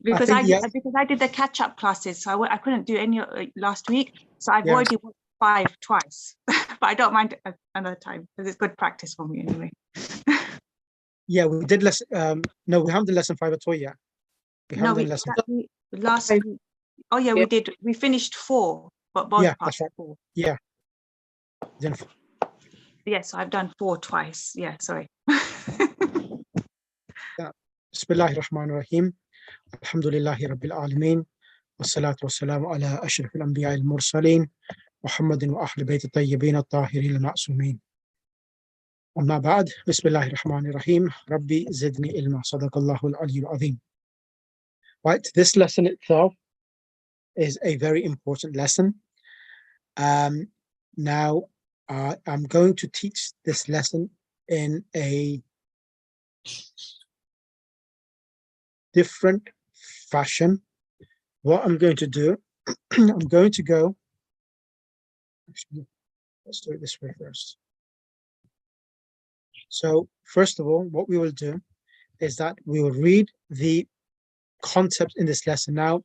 because think, yeah, because I did the catch-up classes, so I couldn't do any last week. So I've yeah. already watched 5 twice, but I don't mind another time because it's good practice for me anyway. Yeah, we did lesson. No, we haven't done lesson 5 at all yet. We haven't done lesson. Last week. Oh yeah, we did. We finished 4, but both Yeah, parts. that's right. 4. Yeah. Then Yes, I've done 4 twice. Yeah, sorry. Bismillahir Rahmanir Rahim. Alhamdulillahi Rabbil Alameen. Wassalatu wassalamu ala ashrafil anbiya al mursaleen. Muhammadin wa ahli bayt at-tayyibin at-tahirin al-ma'sumin. Amma ba'd. Bismillahir Rahmanir Rahim. Rabbi zidni ilma. Sadaqallahu al-aliyyul azim. Right, this lesson itself is a very important lesson. Now, I'm going to teach this lesson in a different fashion. What I'm going to do, I'm going to go, actually, let's do it this way first. So first of all, what we will do is that we will read the concepts in this lesson. Now,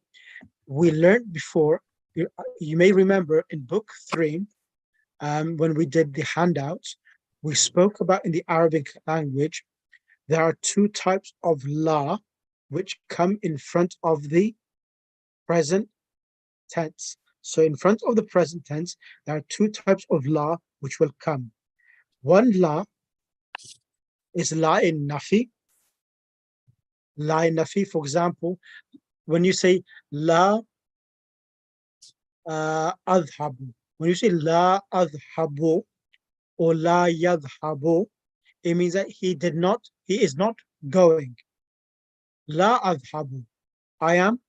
we learned before, you may remember in book 3, when we did the handouts, we spoke about in the Arabic language, there are 2 types of la which come in front of the present tense. So in front of the present tense, there are 2 types of la which will come. One la is la in nafi. La in nafi, for example, when you say la adhabu, when you say la adhabu or la yadhabu, it means that he is not going. La adhabu, I'm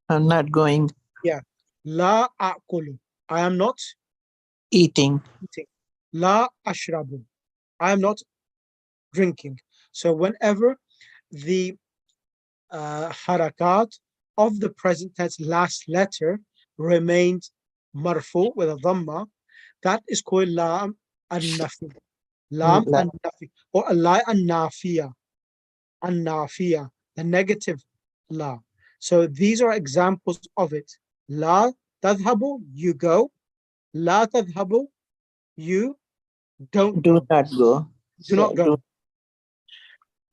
not going. Yeah. La akulu, I am not Eating. La ashrabu, I am not drinking. So whenever the harakat of the present tense last letter remains marfu with a dhamma, that is called lam an-nafi. Lam an-nafi or la an-nafiya. An-nafiya, the negative la. So these are examples of it. La tadhabu, you go. La tadhabu, you don't Do go. not go. Do not Yeah, go.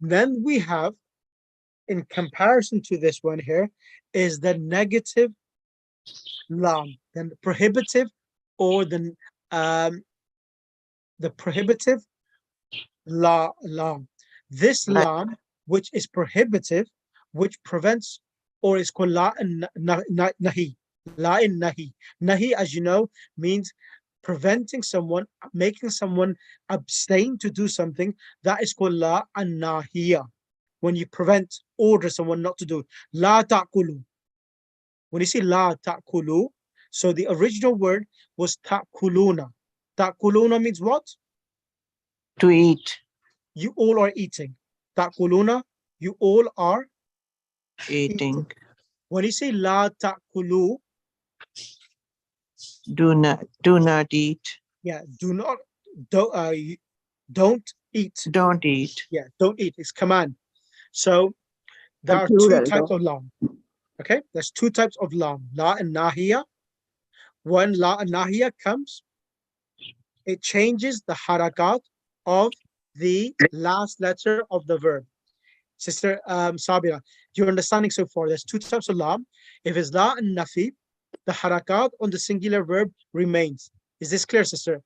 Then we have, in comparison to this one here, is the negative lam, then the prohibitive, or the prohibitive lam. This lam, which is prohibitive, which prevents, or is called la nahi. La in nahi. Nahi, as you know, means preventing someone, making someone abstain to do something. That is called la an-nahiya. When you prevent, order someone not to do it. La ta'kulu. When you say la ta'kulu, so the original word was ta'kuluna. Ta'kuluna means what? To eat. You all are eating. Ta'kuluna, you all are Eating. When you say la ta'kulu, Do not eat. yeah, don't eat. Don't eat. Yeah, don't eat. It's command. So there are 2 plural, types of lam. Okay, there's 2 types of lam. La and nahiya. When la and nahiya comes, it changes the harakat of the last letter of the verb. Sister Sabira, you're understanding so far? There's 2 types of lam. If it's la and nafi, the harakat on the singular verb remains. Is this clear, sister?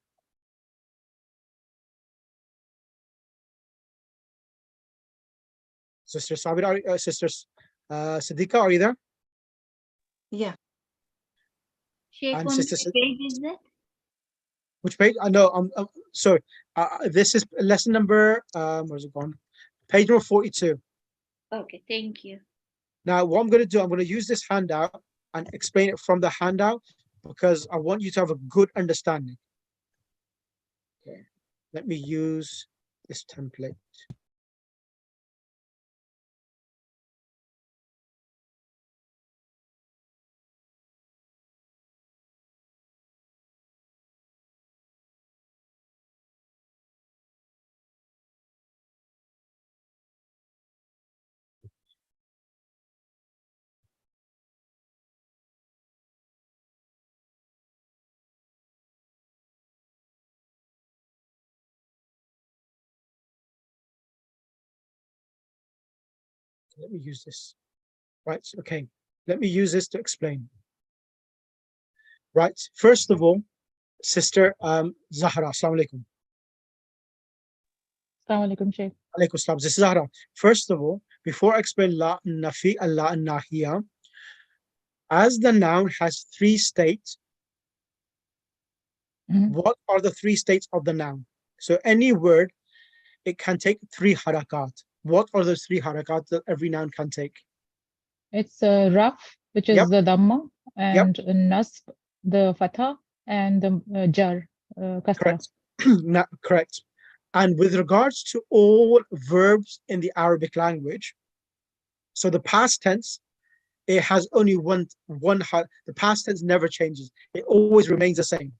Sister Sabira, Sister Siddiqa, are you there? Yeah. Sheikh, And on Sister, which page is that? which page? I know. I'm sorry. This is lesson number. Where's it gone? Page number 42. Okay, thank you. Now, what I'm going to do, I'm going to use this handout and explain it from the handout because I want you to have a good understanding. Okay. Let me use this template. Let me use this. Right, okay. Let me use this to explain. Right, first of all, Sister Zahra, Assalamu alaikum. Assalamu alaikum, Sheikh. Alaikum salam. This is Zahra. First of all, before I explain La Nafi and La Nahiya, as the noun has 3 states, Mhm. what are the 3 states of the noun? So any word, it can take 3 harakat. What are those 3 harakat that every noun can take? It's Raf, which is Yep. the Dhamma, and Nasb, the Fatha, and the Jar, Kasra. Correct. Correct. And with regards to all verbs in the Arabic language, so the past tense, it has only the past tense never changes. It always remains the same.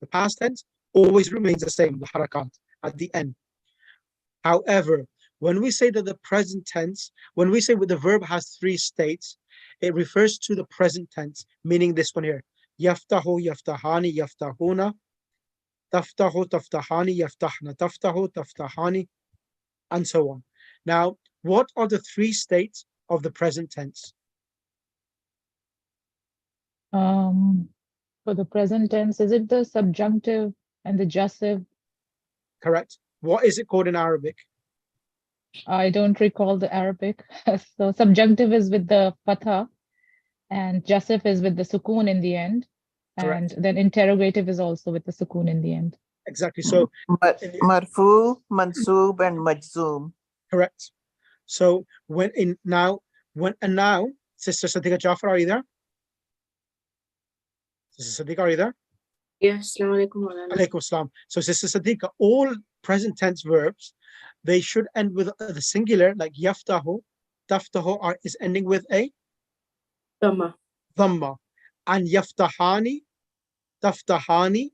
The past tense always remains the same, the harakat at the end. However, when we say that the present tense, when we say the verb has 3 states, it refers to the present tense, meaning this one here. Yaftahu, yaftahani, yaftahuna, taftahu, taftahani, yaftahna, taftahu, taftahani, and so on. Now, what are the 3 states of the present tense? For the present tense, is it the subjunctive and the jussive? Correct. What is it called in Arabic? I don't recall the Arabic. So subjunctive is with the Fatha, and jussive is with the sukun in the end. Correct. And then interrogative is also with the sukun in the end. Exactly. So, Marfu, Mansub, and Majzoom. correct. So when a noun, Sister Sadiqa Jafar, are you there? Sister Sadiqa, are you there? Yes, Assalamu alaikum. Maulana. Alaikum assalam. So Sister Sadiqa, all present tense verbs, they should end with the singular, like yaftahu, taftahu is ending with a Dhamma. dhamma. And yaftahani, taftahani,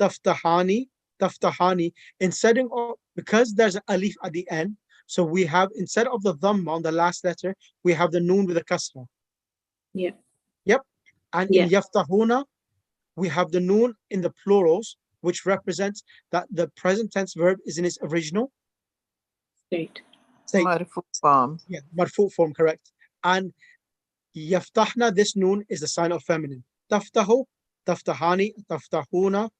taftahani, taftahani, instead of, because there's an alif at the end, so we have, instead of the dhamma on the last letter, we have the noon with a kasra. Yeah. Yep. And in yaftahuna, we have the noon in the plurals, which represents that the present tense verb is in its original State. state. Marfu form. Yeah, marfu form, correct. And yaftahna, this noon is the sign of feminine. Taftahu, taftahani, taftahuna,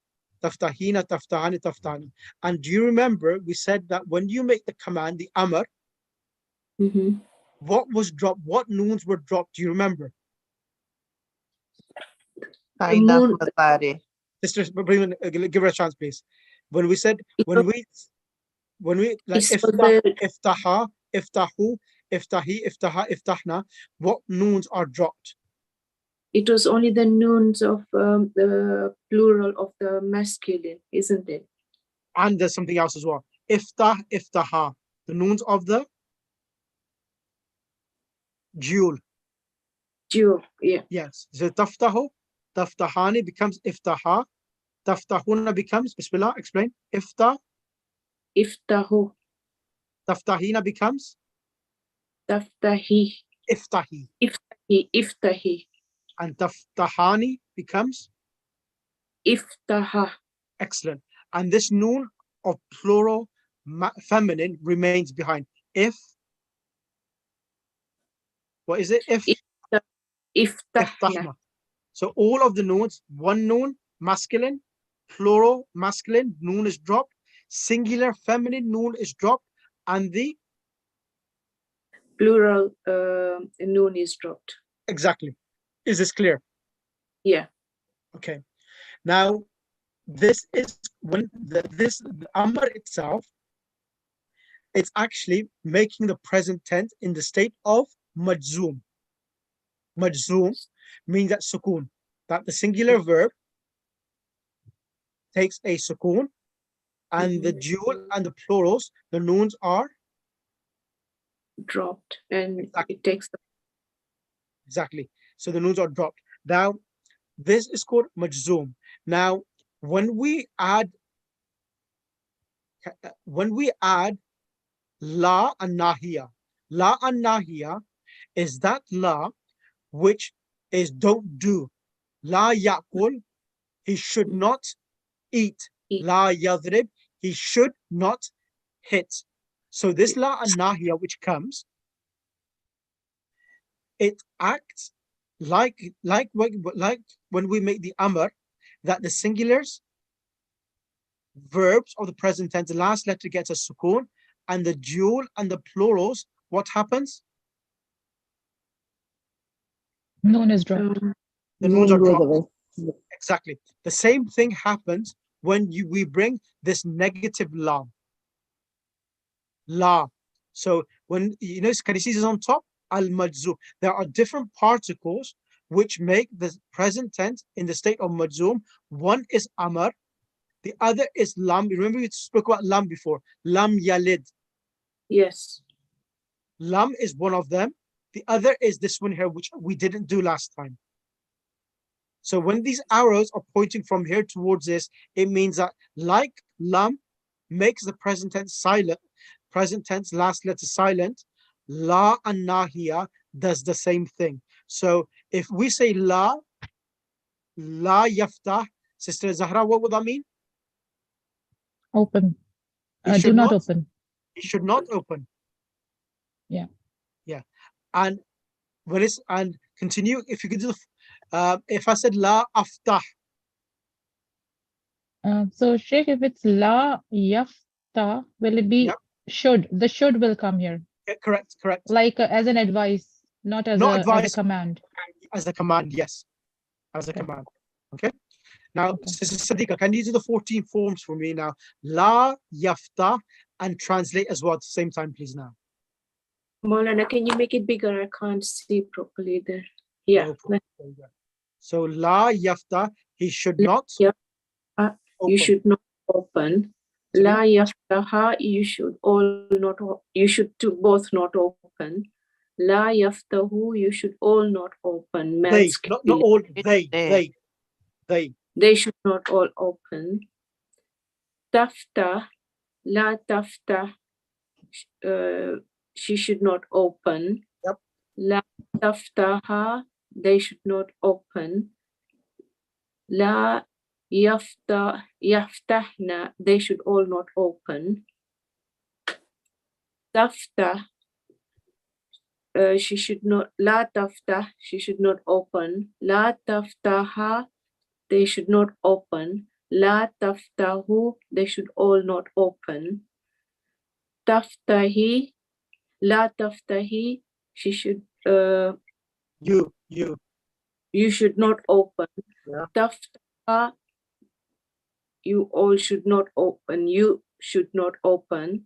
taftahina, taftahani, taftahani. And do you remember we said that when you make the command, the amr, Mm-hmm. what was dropped? What noons were dropped? Do you remember? Kaina moon- Mazari. Sisters, give her a chance, please. When we said, when we like It's for iftah, the- iftaha, iftahu, iftahi, iftaha, iftahna, what noons are dropped? It was only the nouns of the plural of the masculine, isn't it? And there's something else as well. Iftah, iftaha, the noons of the dual. Jew. Yeah. Yes. So taftahu, taftahani becomes iftaha, taftahuna becomes, bismillah, explain. Iftah, Iftahu. taftahina becomes Taftahi. iftahi. Iftahi. And taftahani becomes Iftaha. excellent. And this noon of plural feminine remains behind. If, what is it? If, Iftahna. iftahna. So all of the noons, one noon, masculine, plural, masculine, noon is dropped, singular, feminine, noon is dropped, and the, Plural noun is dropped. exactly. Is this clear? Yeah. Okay. Now, this is when the amr itself, it's actually making the present tense in the state of majzoom. Majzoom means that sukoon, that the singular verb takes a sukoon, and the dual and the plurals, the noons are Dropped. And Exactly. it takes exactly. So the noons are dropped. Now, this is called majzoom. Now, when we add la and nahiya is that la which is don't do. La ya'kul, he should not eat. Eat. La yadrib, he should not hit. So this la and nahiya which comes, it acts like when we make the amr, that the singulars, verbs of the present tense, the last letter gets a sukoon, and the dual and the plurals, what happens? Noon is dropped. The noons are Noon goes dropped. away. Exactly. The same thing happens when we bring this negative lam. La. So when you know Kadisi is on top, al-majzum. There are different particles which make the present tense in the state of majzum. One is amar, the other is lam. Remember we spoke about lam before. Lam yalid. Yes. Lam is one of them. The other is this one here, which we didn't do last time. So when these arrows are pointing from here towards this, it means that like lam makes the present tense silent, present tense last letter silent, la and nahiya does the same thing. So if we say la yaftah, Sister Zahra, what would that mean? Open. He Do should not open. He should not open. Yeah. Yeah. And when it's, and continue, if you could do the, if I said la aftah, So Sheikh, if it's la yafta, will it be Yep. should? The should will come here, correct, like as an advice, not as Not a advice. command. As a command, yes. As a Okay. command. Okay. Now, Okay. Sister Sadiqa, can you do the 14 forms for me now? La yafta, and translate as well at the same time, please now. Maulana, can you make it bigger? I can't see properly there. Yeah. No problem. There you go. So la yafta, he should La not yafta, open. You should not open. La yaftaha, you should all not, you should both not open. La yaftahu, you should all not open. They, not all, They. they. They should not all open. Tafta, la tafta, she should not open. Yep. La taftaha, they should not open. La yaftahna, they should all not open. Taftah, she should not, la taftah, she should not open. La taftaha, they should not open. La taftahu, they should all not open. Taftahi, la taftahi, she should, You. you should not open. Yeah. Taftaha, you all should not open. You should not open.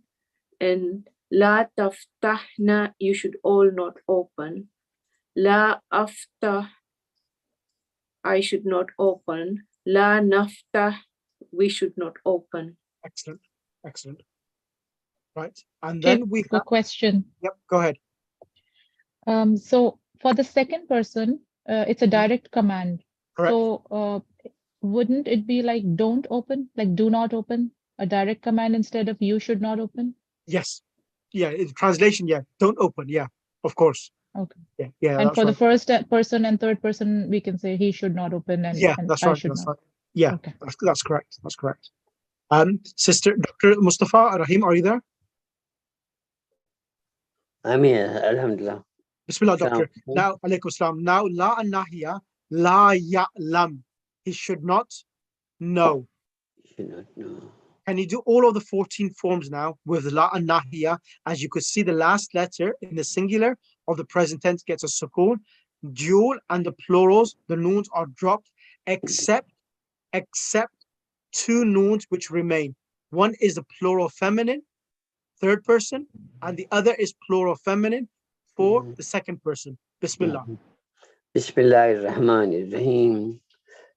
And la taftahna, you should all not open. La aftah, I should not open. La naftah, we should not open. Excellent. Right. And Sheikh, then we a have, question. yep, go ahead. So for the second person, it's a direct command. Correct. So wouldn't it be like don't open, like do not open, a direct command instead of you should not open? Yes. Yeah, in translation, yeah. Don't open, yeah, of course. Okay. Yeah, And that's for the right. first person and third person, we can say he should not open and, Yeah, and that's I right. should That's not. right. Yeah, Okay. that's correct. That's correct. Sister Dr. Mustafa Rahim, are you there? I'm here, Alhamdulillah. Bismillah, Salam. Doctor. Now, alaykum salam. Now, la and nahiya, la ya'lam. He should not know. You should not know. Can you do all of the 14 forms now with la and nahiya? As you could see, the last letter in the singular of the present tense gets a sukoon. Dual and the plurals, the noons are dropped, except two noons which remain. One is the plural feminine, third person, and the other is plural feminine for the second person. Bismillah. Bismillahirrahmanirrahim.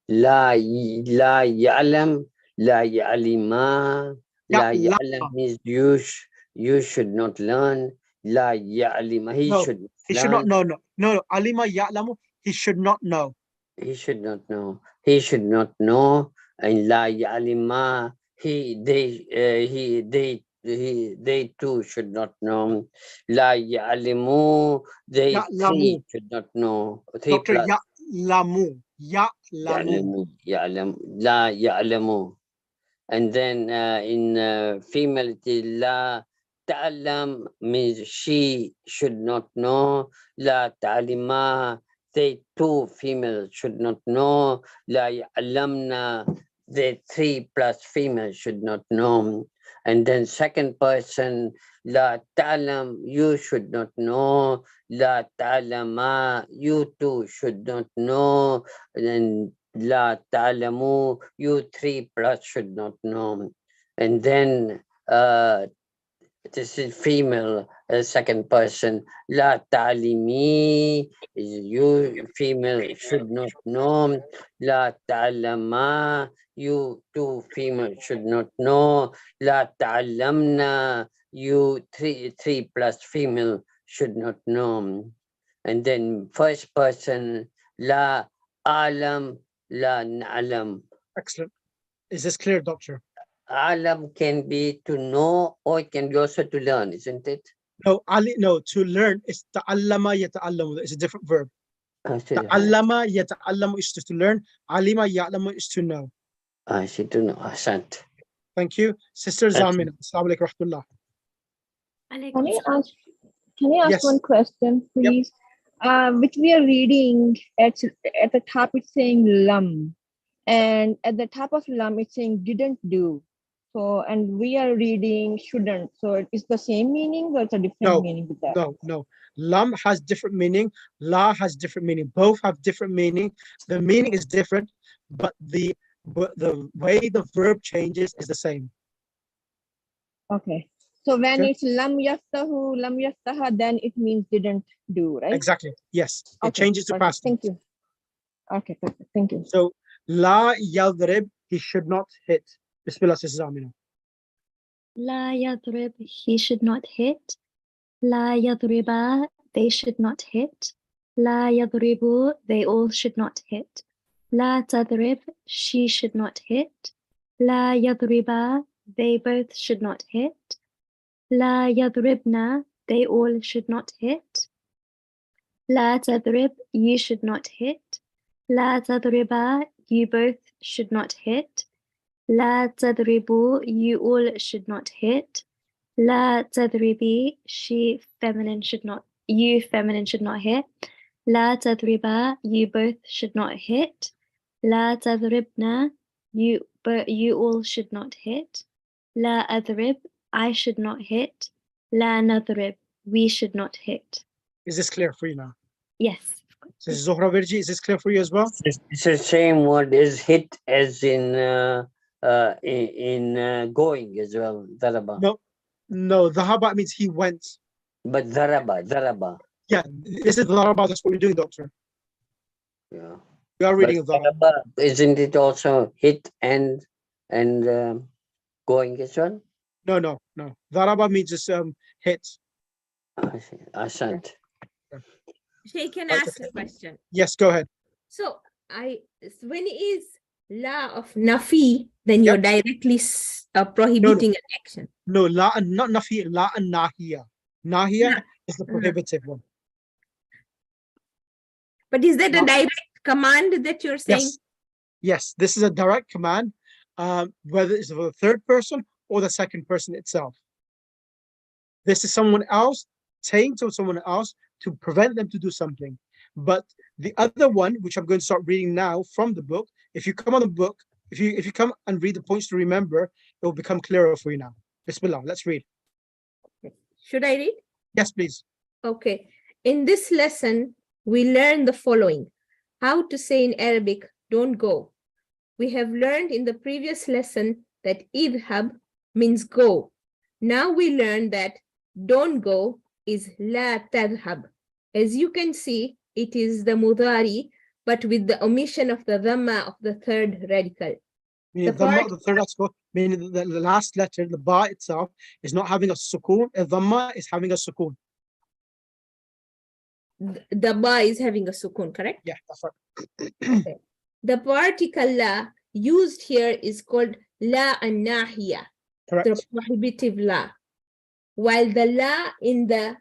La ya'lam, la ya'lima. La ya'lam means you should not learn. La ya'lima, he No, should He should not know. No. Alima ya'lamu, he should not know. He should not know. He should not know. And la ya'lima, they too should not know. La ya'limu, they Ya'lamu. three should not know. Three Doctor, plus. ya'lamu. Ya'lamu. Ya'lamu. La ya'lamu. And then in female it is la ta'lam means she should not know. La ta'lima, they two females should not know. La ya'lamna, the 3 plus females should not know. And then second person, la ta'lam, you should not know. La ta'lama, you two should not know. And then la ta'lamu, you 3 plus should not know. And then this is female, second person. La ta'limi, you female should not know. La ta'lama, you two female should not know. La ta'lamna, you 3 plus female should not know. And then first person, la alam, la na'lam. Excellent. Is this clear, doctor? Alam can be to know, or it can be also to learn, isn't it? No, no, to learn is ta'allama yata'allamu. It's a different verb. I see. Ta'allama yata'allamu is to learn. Alima ya'lamu is to know. I see to know. Asant. Thank you. Sister Zamina. Assalamu alaikum rahmatullah. Can I ask Yes. one question, Yep. please? Which we are reading at the top, it's saying lam, and at the top of lam, it's saying didn't do. So, and we are reading shouldn't. So, it's the same meaning, or it's a different No, meaning with that? No. Lam has different meaning. La has different meaning. Both have different meaning. The meaning is different, but the way the verb changes is the same. Okay. So when Okay. it's lam yaftahu, lam yaftaha, then it means didn't do, right? Exactly. Yes. It Okay, changes to perfect. past. Thank you. Okay, perfect. Thank you. So la yadrib, he should not hit. Bismillah, Sister Zamina. La yadrib, he should not hit. La yadriba, they should not hit. La yadribu, they all should not hit. La tadrib, she should not hit. La yadriba, they both should not hit. La yadribna, they all should not hit. La tadrib, you should not hit. La tadriba, you both should not hit. La tadribu, you all should not hit. La tadribi, she feminine should not, you feminine should not hit. La tadriba, you both should not hit. La tadribna, you all should not hit. La adrib, I should not hit. La nadrib, we should not hit. Is this clear for you now? Yes. Sister Zohra Virji, is this clear for you as well? It's the same word as hit as in going as well. Daraba. No, dhahaba means he went. But daraba. Yeah, this is dharaba, that's what we're doing, doctor. Yeah. We are reading But dharaba. daraba, isn't it also hit and going as well? No. Dharaba means just hit. I see. Asant. Shay, can Okay. ask a question? Yes, go ahead. So when it is la of nafi, then you're directly prohibiting an action. No, la and not nafi, la and nahiya. Nahiya Nah. is the prohibitive one. But is that a No. direct command that you're saying? Yes, this is a direct command, whether it's for the third person or the second person itself. This is someone else saying to someone else to prevent them to do something. But the other one, which I'm going to start reading now from the book, if you come on the book, if you come and read the points to remember, it will become clearer for you now. Bismillah, let's read. Should I read? Yes, please. Okay. In this lesson, we learn the following. How to say in Arabic, don't go. We have learned in the previous lesson that idhab means go. Now we learn that don't go is la tadhab. As you can see, it is the mudari, but with the omission of the dhamma of the third radical. Meaning The part- the third article, meaning the last letter, the ba itself, is not having a sukoon. A dhamma is having a sukoon. The ba is having a sukun, correct? Yeah, that's right. The particle la used here is called la an-nahiya, Correct. the prohibitive la. While the la in the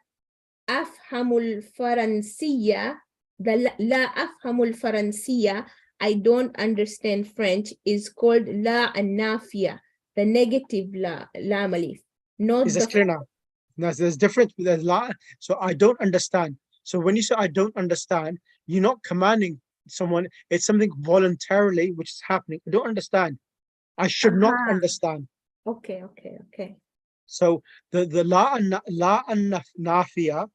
afhamul faransiya, the la afhamul faransiya, I don't understand French, is called la an-nafiya, the negative la malif. Not Is this the clear now? There's difference. There's la. So I don't understand. So when you say I don't understand, you're not commanding someone. It's something voluntarily which is happening. I don't understand. I should not understand. Okay, okay, okay. So the la and nafiya,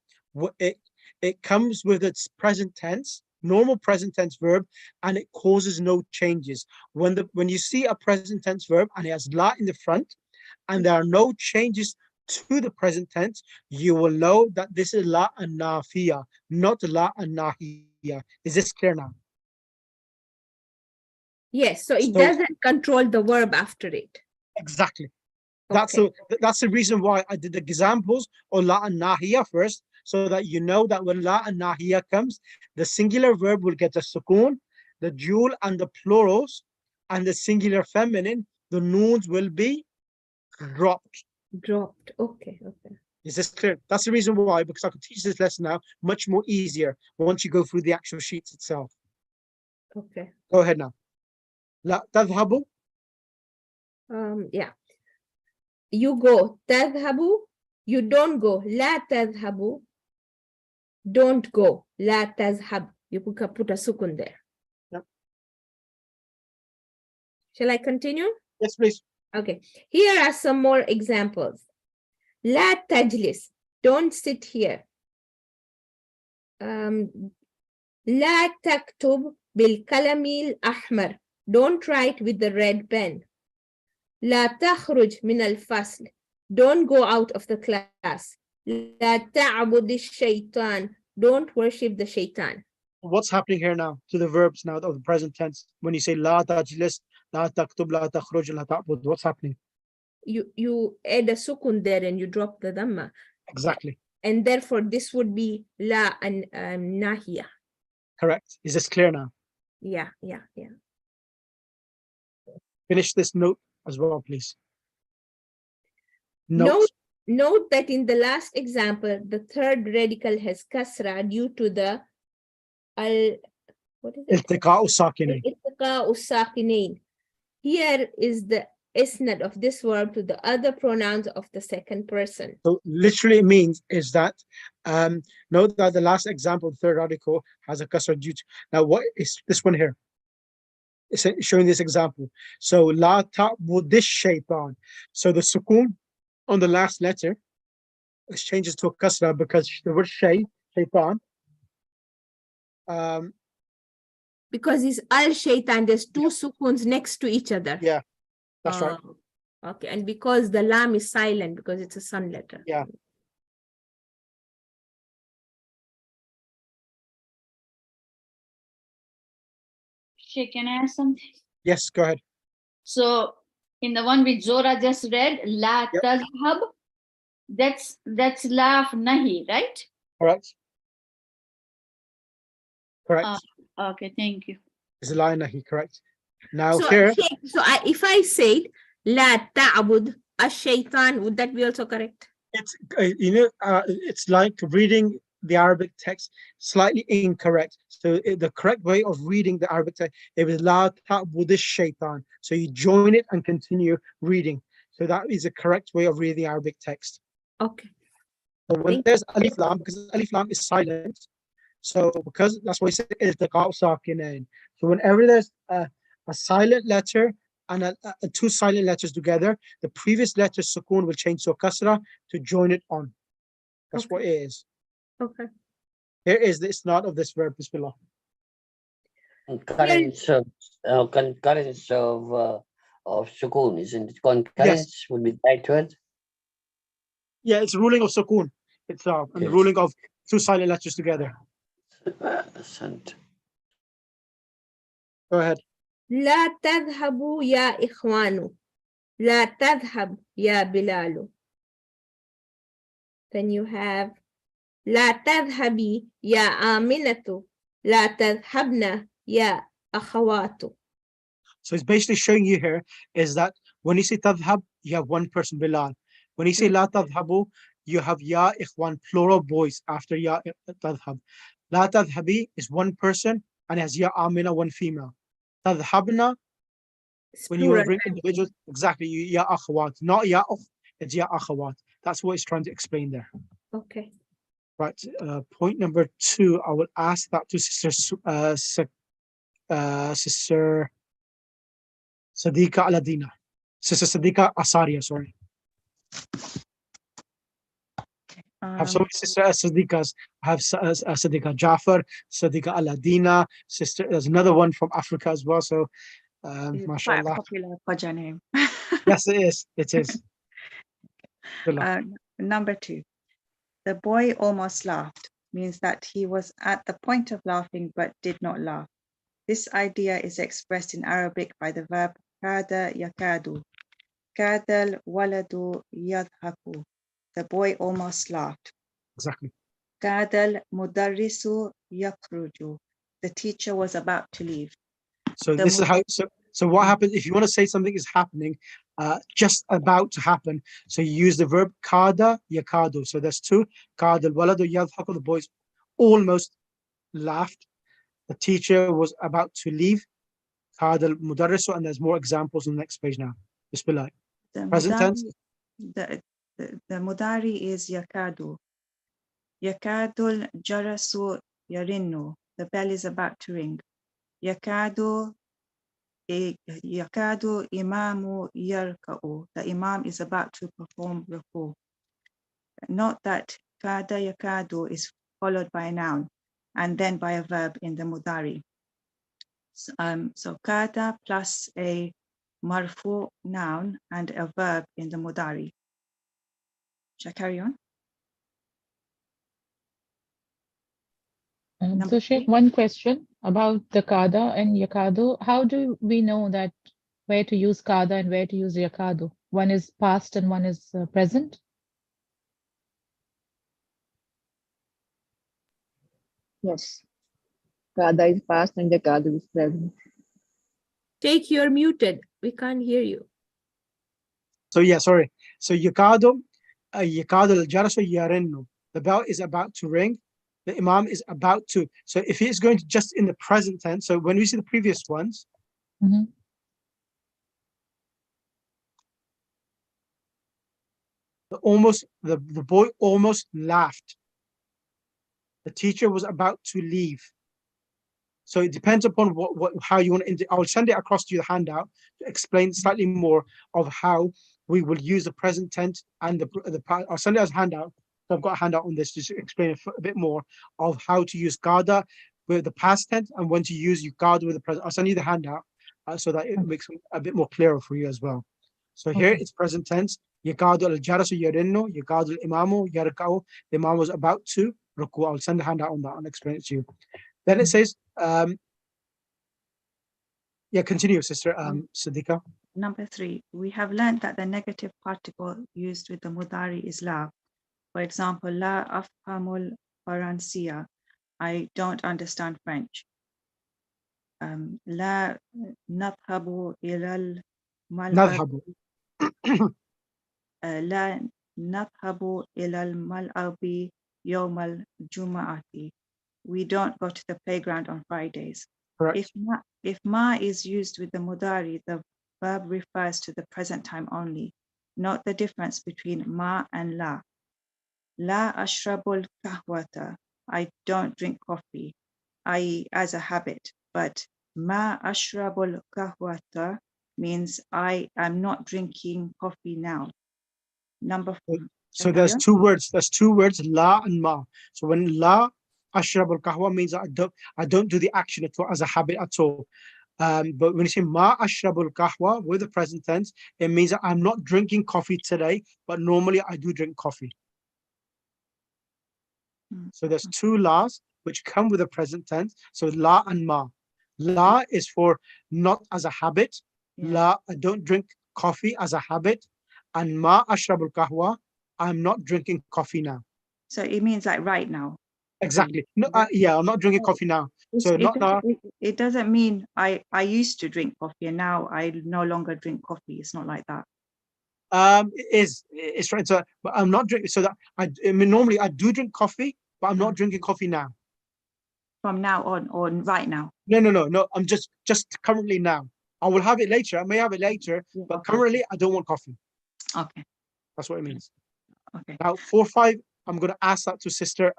it comes with its present tense, normal present tense verb, and it causes no changes. When you see a present tense verb and it has la in the front, and there are no changes to the present tense, you will know that this is la and nafiya, not la and nahiya. Is this clear now? Yes, so it So- doesn't control the verb after it. Exactly. Okay. That's the reason why I did the examples of la and nahiya first, so that you know that when la and nahiya comes, the singular verb will get a sukoon, the dual and the plurals, and the singular feminine, the noons will be dropped. Dropped. Okay, okay. Is this clear? That's the reason why, because I can teach this lesson now much more easier once you go through the actual sheets itself. Okay. Go ahead now. La tadhabu. Yeah. You go. تذهبوا. You don't go. لا تذهبوا. Don't go. لا تذهب. You put a sukun there. Yep. Shall I continue? Yes, please. Okay. Here are some more examples. لا تجلس. Don't sit here. لا تكتب بالقلم الأحمر. Don't write with the red pen. لا تخرج من الفصل. Don't go out of the class. لا تعبد الشيطان. Don't worship the shaitan. What's happening here now to the verbs now of the present tense? When you say la tajlis, la taktub, la takhruj, la ta'bud, what's happening? You add a sukun there and you drop the dhamma. Exactly. And therefore this would be la and nahiya. Correct. Is this clear now? Yeah. Finish this note as well, please. Note that in the last example, the third radical has kasra due to the what is it? Iltiqa'u sakinain. Iltiqa'u sakinain. Here is the isnad of this verb to the other pronouns of the second person. So literally it means is that note that the last example, the third radical, has a kasra due to. Now what is this one here? It's showing this example. So la ta'budish shaitan. So the sukoon on the last letter changes to a kasra because the word shaitan. Because it's al-shaitan, there's two sukuns next to each other. Yeah, that's right. Okay, and because the lam is silent because it's a sun letter. Yeah. Sheikh, can I ask something? Yes, go ahead. So in the one which Zora just read, la Yep. tazhab, that's la nahi, right? Correct. Correct. Okay, thank you. It's a lie nahi, correct. Now So, here, if I said la ta'bud ash-shaytan, would that be also correct? it's it's like reading the Arabic text slightly incorrect. So the correct way of reading the Arabic text, it was la ta'budish shaitan. So you join it and continue reading. So that is the correct way of reading the Arabic text. Okay. So when there's alif lam, because alif lam is silent, so because that's why it says iltiqa'u sakinain. So whenever there's a silent letter and two silent letters together, the previous letter sukoon will change to a kasra to join it on. That's what it is. Okay. Here is the isnad of this verb, bismillah. Concurrence of sukoon, isn't it? Concurrence would be the right word. Yeah, it's ruling of sukoon itself and the Yes. ruling of two silent letters together. Go ahead. لا تذهبوا يا إخوان. لا تذهب يا بلال. Then you have لا تذهبي يا آمنة. لا تذهبن يا أخوات. So it's basically showing you here is that when you say tadhhab, you have one person, Bilal. When you say la tadhhabu, you have ya ikhwan, plural boys after ya tadhhab. La tadhhabi is one person and has ya amina, one female. Tadhhabna, when you Plural. bring individuals, exactly, ya akhawat, not ya ukh, it's ya akhawat. That's what it's trying to explain there. Okay. Right. Point number 2, I will ask that to Sister Sister Sadiqa Aladina. Sister Sadiqa Asaria, sorry. I have so many Sister Sadiqas. I have Sadiqa Jafar, Sadiqa Aladina, sister. There's another one from Africa as well. So, It's quite a mashallah. popular Qajar name. Yes, it is. It is. Number 2, the boy almost laughed means that he was at the point of laughing but did not laugh. This idea is expressed in Arabic by the verb kada yakadu. Kadal waladu yadhaku. The boy almost laughed. Exactly. Kadal mudarrisu yakhruju. The teacher was about to leave. So this is how. So what happens if you want to say something is happening, just about to happen? So you use the verb kada yakadu. So there's 2. Kada waladu yadhaku. The boys almost laughed. The teacher was about to leave. Kada mudarrisu, and there's more examples on the next page now. Bismillah. Present tense. The mudari is yakadu. Yakadul jarasu yarinnu. The bell is about to ring. Yakadu imamu yarka'u. The imam is about to perform ruku. Note that kada yakadu is followed by a noun and then by a verb in the mudari. So kada plus a marfu noun and a verb in the mudari. Shall I carry on? So Sheikh, one question about the kada and yakadu. How do we know that where to use kada and where to use yakadu? One is past and one is present. Yes. Kada is past and yakadu is present. Take, you're muted. We can't hear you. So yeah, sorry. So yakadu al-jarasu yarinnu. The bell is about to ring. The imam is about to. So if it's going to just in the present tense, so when we see the previous ones, Mm-hmm. the boy almost laughed. The teacher was about to leave. So it depends upon how you want to. I'll send it across to you the handout to explain slightly more of how we will use the present tense and the I'll send it as a handout. So I've got a handout on this to explain a bit more of how to use kada with the past tense and when to use kada with the present. I'll send you the handout so that it makes it a bit more clearer for you as well. So here it's present tense. Yakadu al-jarasu yarinnu, yakadu al-imamu yarka'u. The imam was about to ruku. I'll send a handout on that and explain it to you. Then it says, yeah, continue, Sister Sadiqa. Number 3, we have learned that the negative particle used with the mudari is la. For example, la afhamul Faransiya. I don't understand French. La nadhabu ilal mal'ab. La nadhabu ilal mal'abi yawmal juma'ati. We don't go to the playground on Fridays. Correct. If ma is used with the mudari, the verb refers to the present time only. Note the difference between ma and la. La ashrabul kahwata. I don't drink coffee, i.e. as a habit. But ma ashrabul kahwata means I am not drinking coffee now. Number 4. So there's 2 words. There's 2 words, la and ma. So when la ashrabul kahwa means I don't do the action at all as a habit at all. But when you say ma ashrabul kahwa with the present tense, it means that I'm not drinking coffee today, but normally I do drink coffee. So there's 2 la's which come with the present tense. So la and ma. La is for not as a habit. La, I don't drink coffee as a habit. And ma ashrabul kahwa, I'm not drinking coffee now. So it means like right now. Exactly. No, yeah, I'm not drinking coffee now. So it doesn't mean I used to drink coffee and now I no longer drink coffee. It's not like that. It's right. So, but I'm not drinking. So that I mean, normally I do drink coffee, but I'm not drinking coffee now. From now on, or right now? No. I'm just currently now. I will have it later. I may have it later, but currently I don't want coffee. Okay. That's what it means. Okay. Now 4-5, I'm going to ask that to Sister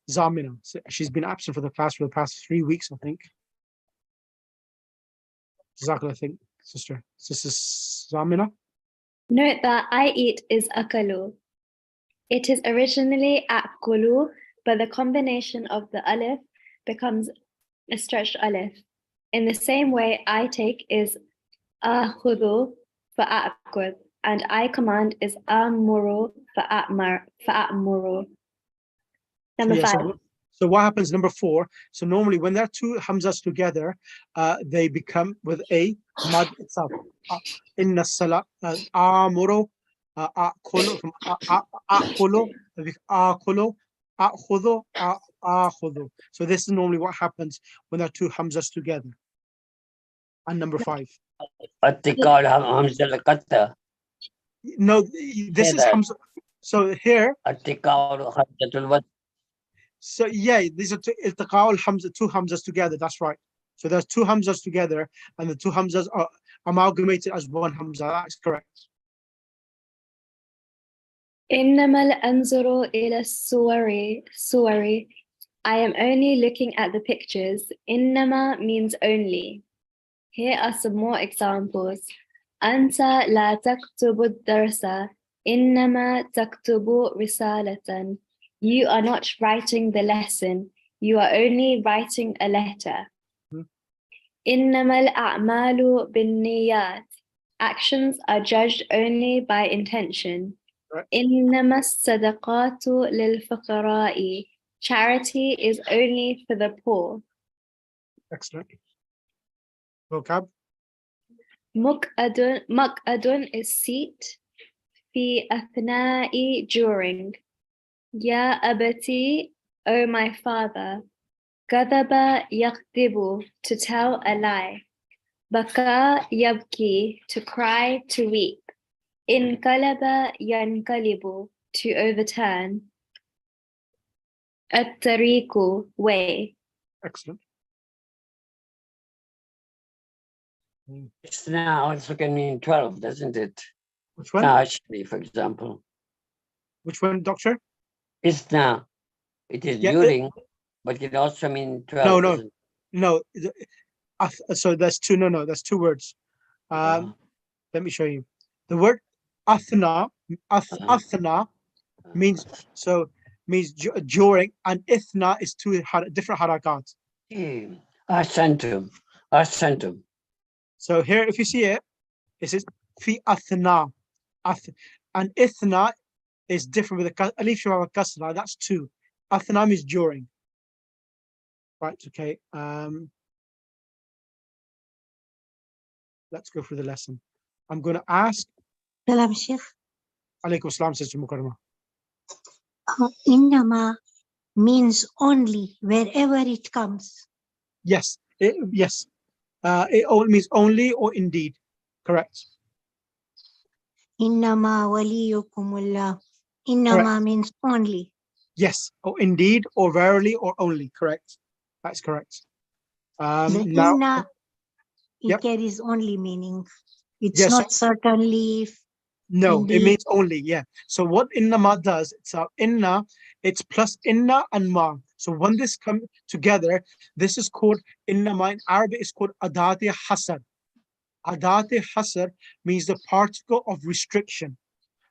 Zamina. So she's been absent for the class for the past 3 weeks, I think. Jazakallah, I think, Sister Zamina. Note that I eat is akalu. It is originally akulu, but the combination of the alif becomes a stretched alif. In the same way, I take is akhudu for akud, and I command is amuru for amuru. Number Yeah, 5. so what happens, number 4? So normally when there are two hamzas together, they become with a mad itself. Inna salat amuru akulu from akulu akulu akhudu akhudu. So this is normally what happens when there are two hamzas together. And number 5. Attikal Hamza al-Qatta. No, this is that. hamza. So here, Attikal Hamzatul Wat. so yeah, these are iltiqa hamza, two hamzas together. That's right. So there's two hamzas together, and the two hamzas are amalgamated as one hamza. That's correct. إنما الأنظر إلى الصور. I am only looking at the pictures. إنما means only. Here are some more examples. أنت لا تكتب الدرس إنما تكتب رسالة. You are not writing the lesson. You are only writing a letter. إنما الأعمال بالنيات. Actions are judged only by intention. Right. إنما الصدقات للفقراء. Charity is only for the poor. Excellent. Vocab. مقعد is seat. في أثناء during. يا أبتي, O my father. كذب يكذب, to tell a lie. بكى يبكي, to cry, to weep. انقلب ينقلب, to overturn. الطريق, way. Excellent. It's now also can mean 12, doesn't it? Which one? Actually, for example. Which one, doctor? It's now. It is Yeah, during, but it also mean 12. No. doesn't it? So that's two. No, that's two words. Yeah. Let me show you. The word athna, athna means during, and ithna is two different harakat. Ahsantum. So here, if you see it, it says fi athna, and ithna is different with the alif you have a kasra. That's two. Athna means during. Right. Okay. Let's go through the lesson. I'm going to ask. Salam Sheikh. Alaykum assalam, Sister Mukarrama. Innama means only, wherever it comes. Yes. Yes. It all means only or indeed. Correct. Innama waliyukumullah. Innama means only. Yes. Or indeed, or verily, or only. Correct. That's correct. The Now, inna, it yep. carries only meaning. It's Yes, not certainly. No, indeed. it means only. Yeah. So what innama does, it's inna, it's plus inna and ma. So when this come together, this is called innama. In Arabic, it's called adati hasar. Adati hasar means the particle of restriction.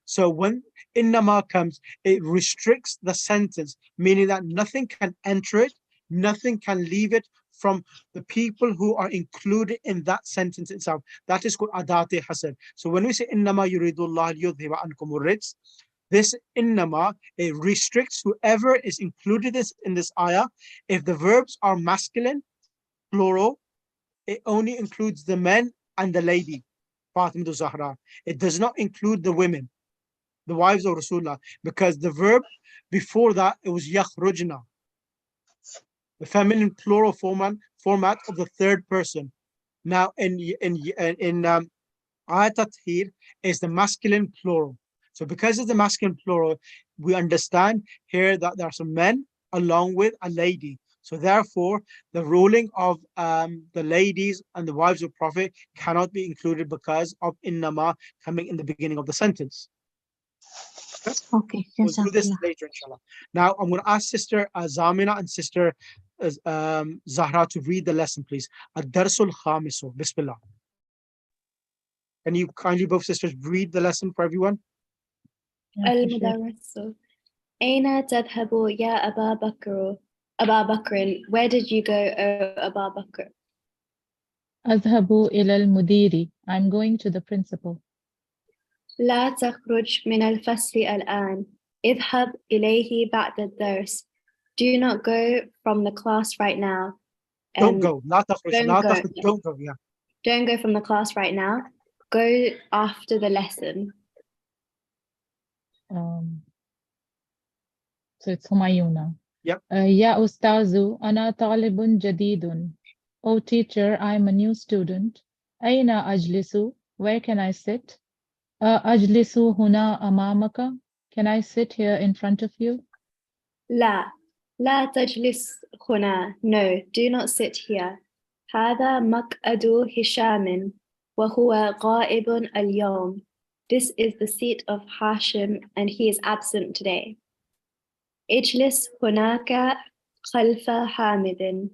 So when innama comes, it restricts the sentence, meaning that nothing can enter it, nothing can leave it from the people who are included in that sentence itself. That is called adati hasar. So when we say innama yuridullah yudhiba ankum ar-rijs, this innama, it restricts whoever is included in this ayah. If the verbs are masculine, plural, it only includes the men and the lady, Fatima Zahra. It does not include the women, the wives of Rasulullah, because the verb before that, it was yakhrujna, the feminine plural format of the third person. Now in ayat tathir is the masculine plural. So because it's the masculine plural, we understand here that there are some men along with a lady. So therefore, the ruling of the ladies and the wives of Prophet cannot be included because of innama coming in the beginning of the sentence. Okay, We'll do this Jazakallah. later, inshallah. Now, I'm going to ask Sister Zamina and Sister Zahra to read the lesson, please. Ad-Darsul Khamisu. Bismillah. Can you kindly, both sisters, read the lesson for everyone? Yeah, for sure. المدرس أين تذهب يا أبا بكر؟ أبا بكر, where did you go, O أبا بكر? أذهب إلى المدير. I'm going to the principal. لا تخرج من الفصل الآن. اذهب إليه بعد الدرس. Do not go from the class right now. Don't go. لا تخرج. Don't لا go. تخرج. Don't go. Yeah. Don't go from the class right now. Go after the lesson. So it's Humayuna. Yep. يا أستاذ أنا طالب جديد. Oh teacher, I'm a new student. أين أجلس? Where can I sit? أجلس هنا أمامك. Can I sit here in front of you? لا تجلس هنا. No, do not sit here. هذا مقعد هشام وهو غائب اليوم. This is the seat of Hashim and he is absent today. اجلس هناك خلف حامد.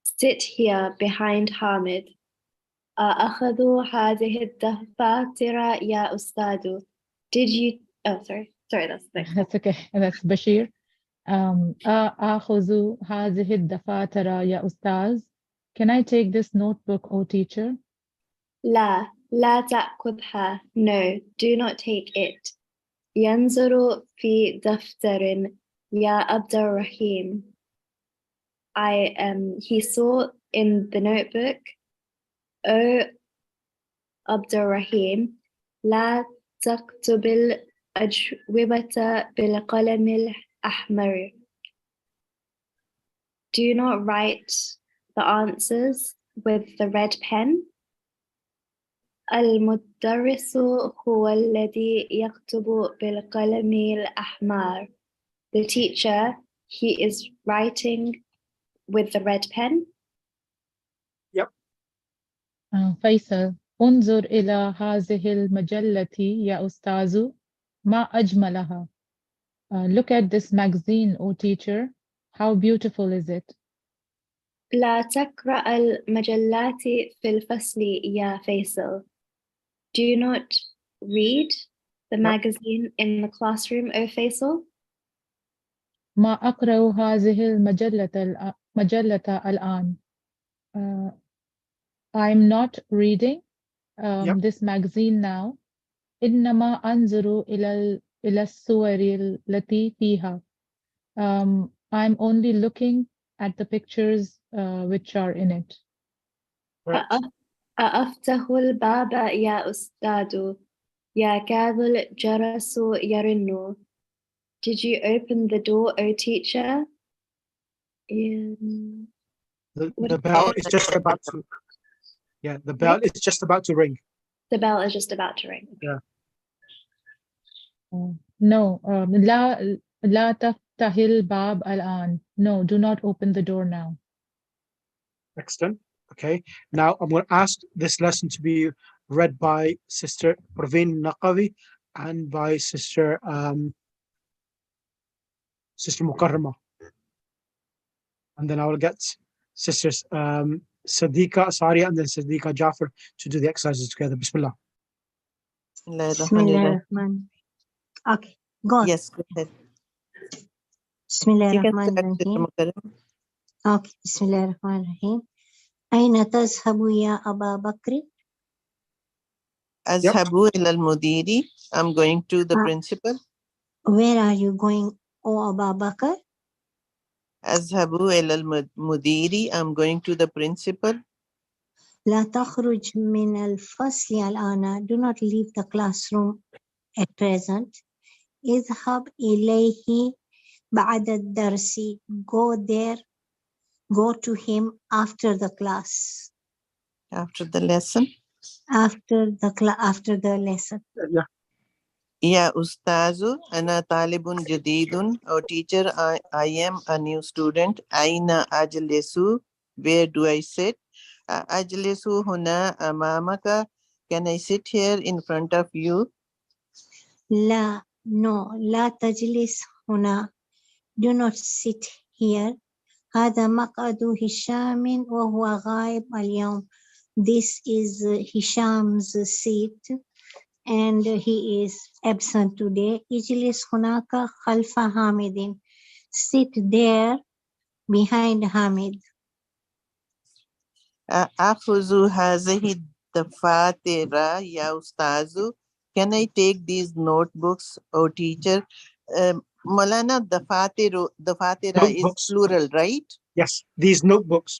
Sit here behind Hamid. أخذ هذه الدفاتر يا أستاذ. Did you... Oh, sorry, that's the next. That's okay. That's Bashir. أخذ هذه الدفاتر يا أستاذ. Can I take this notebook, O teacher? لا تأخذها. No, do not take it. ينظر في دفتر يا عبد الرحيم. He saw in the notebook, O Abdul Rahim, لا تكتب الأجوبة بالقلم الأحمر. Do not write the answers with the red pen. المدرس هو الذي يكتب بالقلم الأحمر. The teacher, he is writing with the red pen. Yep. فيصل انظر إلى هذه المجلة يا أستاذ ما أجملها. Look at this magazine, O teacher. How beautiful is it? لا تقرأ المجلات في الفصل يا فيصل. Do not read the magazine in the classroom, O Faisal. ما أقرأ هذه المجلة الآن. I'm not reading this magazine now. إنما أنظر إلى الصور التي فيها. I'm only looking at the pictures which are in it. أفتح الباب يا أستاذ. يكاد الجرس يرن. Did you open the door, O teacher? The bell is just about to. Yeah, the bell is just about to ring. The bell is just about to ring. Yeah. No, لا تفتح الباب الآن. No, do not open the door now. Excellent. Okay. Now I'm going to ask this lesson to be read by Sister Parveen Naqavi and by Sister Mukarrama. And then I will get Sisters Sadiqa Saria and then Sadiqa Jafar to do the exercises together. Bismillah. Bismillahirrahmanirrahim. Okay, go on. Yes, go ahead. Bismillahirrahmanirrahim. Okay, Bismillahirrahmanirrahim. أين تذهب يا أبا بكر؟ أذهب إلى المدير. I'm going to the principal. Where are you going, O Abu Bakr? أذهب إلى المدير. I'm going to the principal. لا تخرج من الفصل الآن. Do not leave the classroom at present. اذهب إليه بعد الدرس. Go there. Go to him after the class. After the lesson. After the lesson. Yeah. يا أستاذ أنا طالب جديد. Oh teacher, I am a new student. أين أجلس? Where do I sit? أجلس هنا أمامك. Can I sit here in front of you? لا no لا تجلس هنا, do not sit here. هذا مقعد هشام وهو غائب اليوم. This is Hisham's seat and he is absent today. اجلس هناك خلف حامد. Sit there behind Hamid. أخذ هذه الدفاتر يا أستاذ. Can I take these notebooks, oh teacher? Malana, dafatira is Notebooks. plural, right? Yes, these notebooks.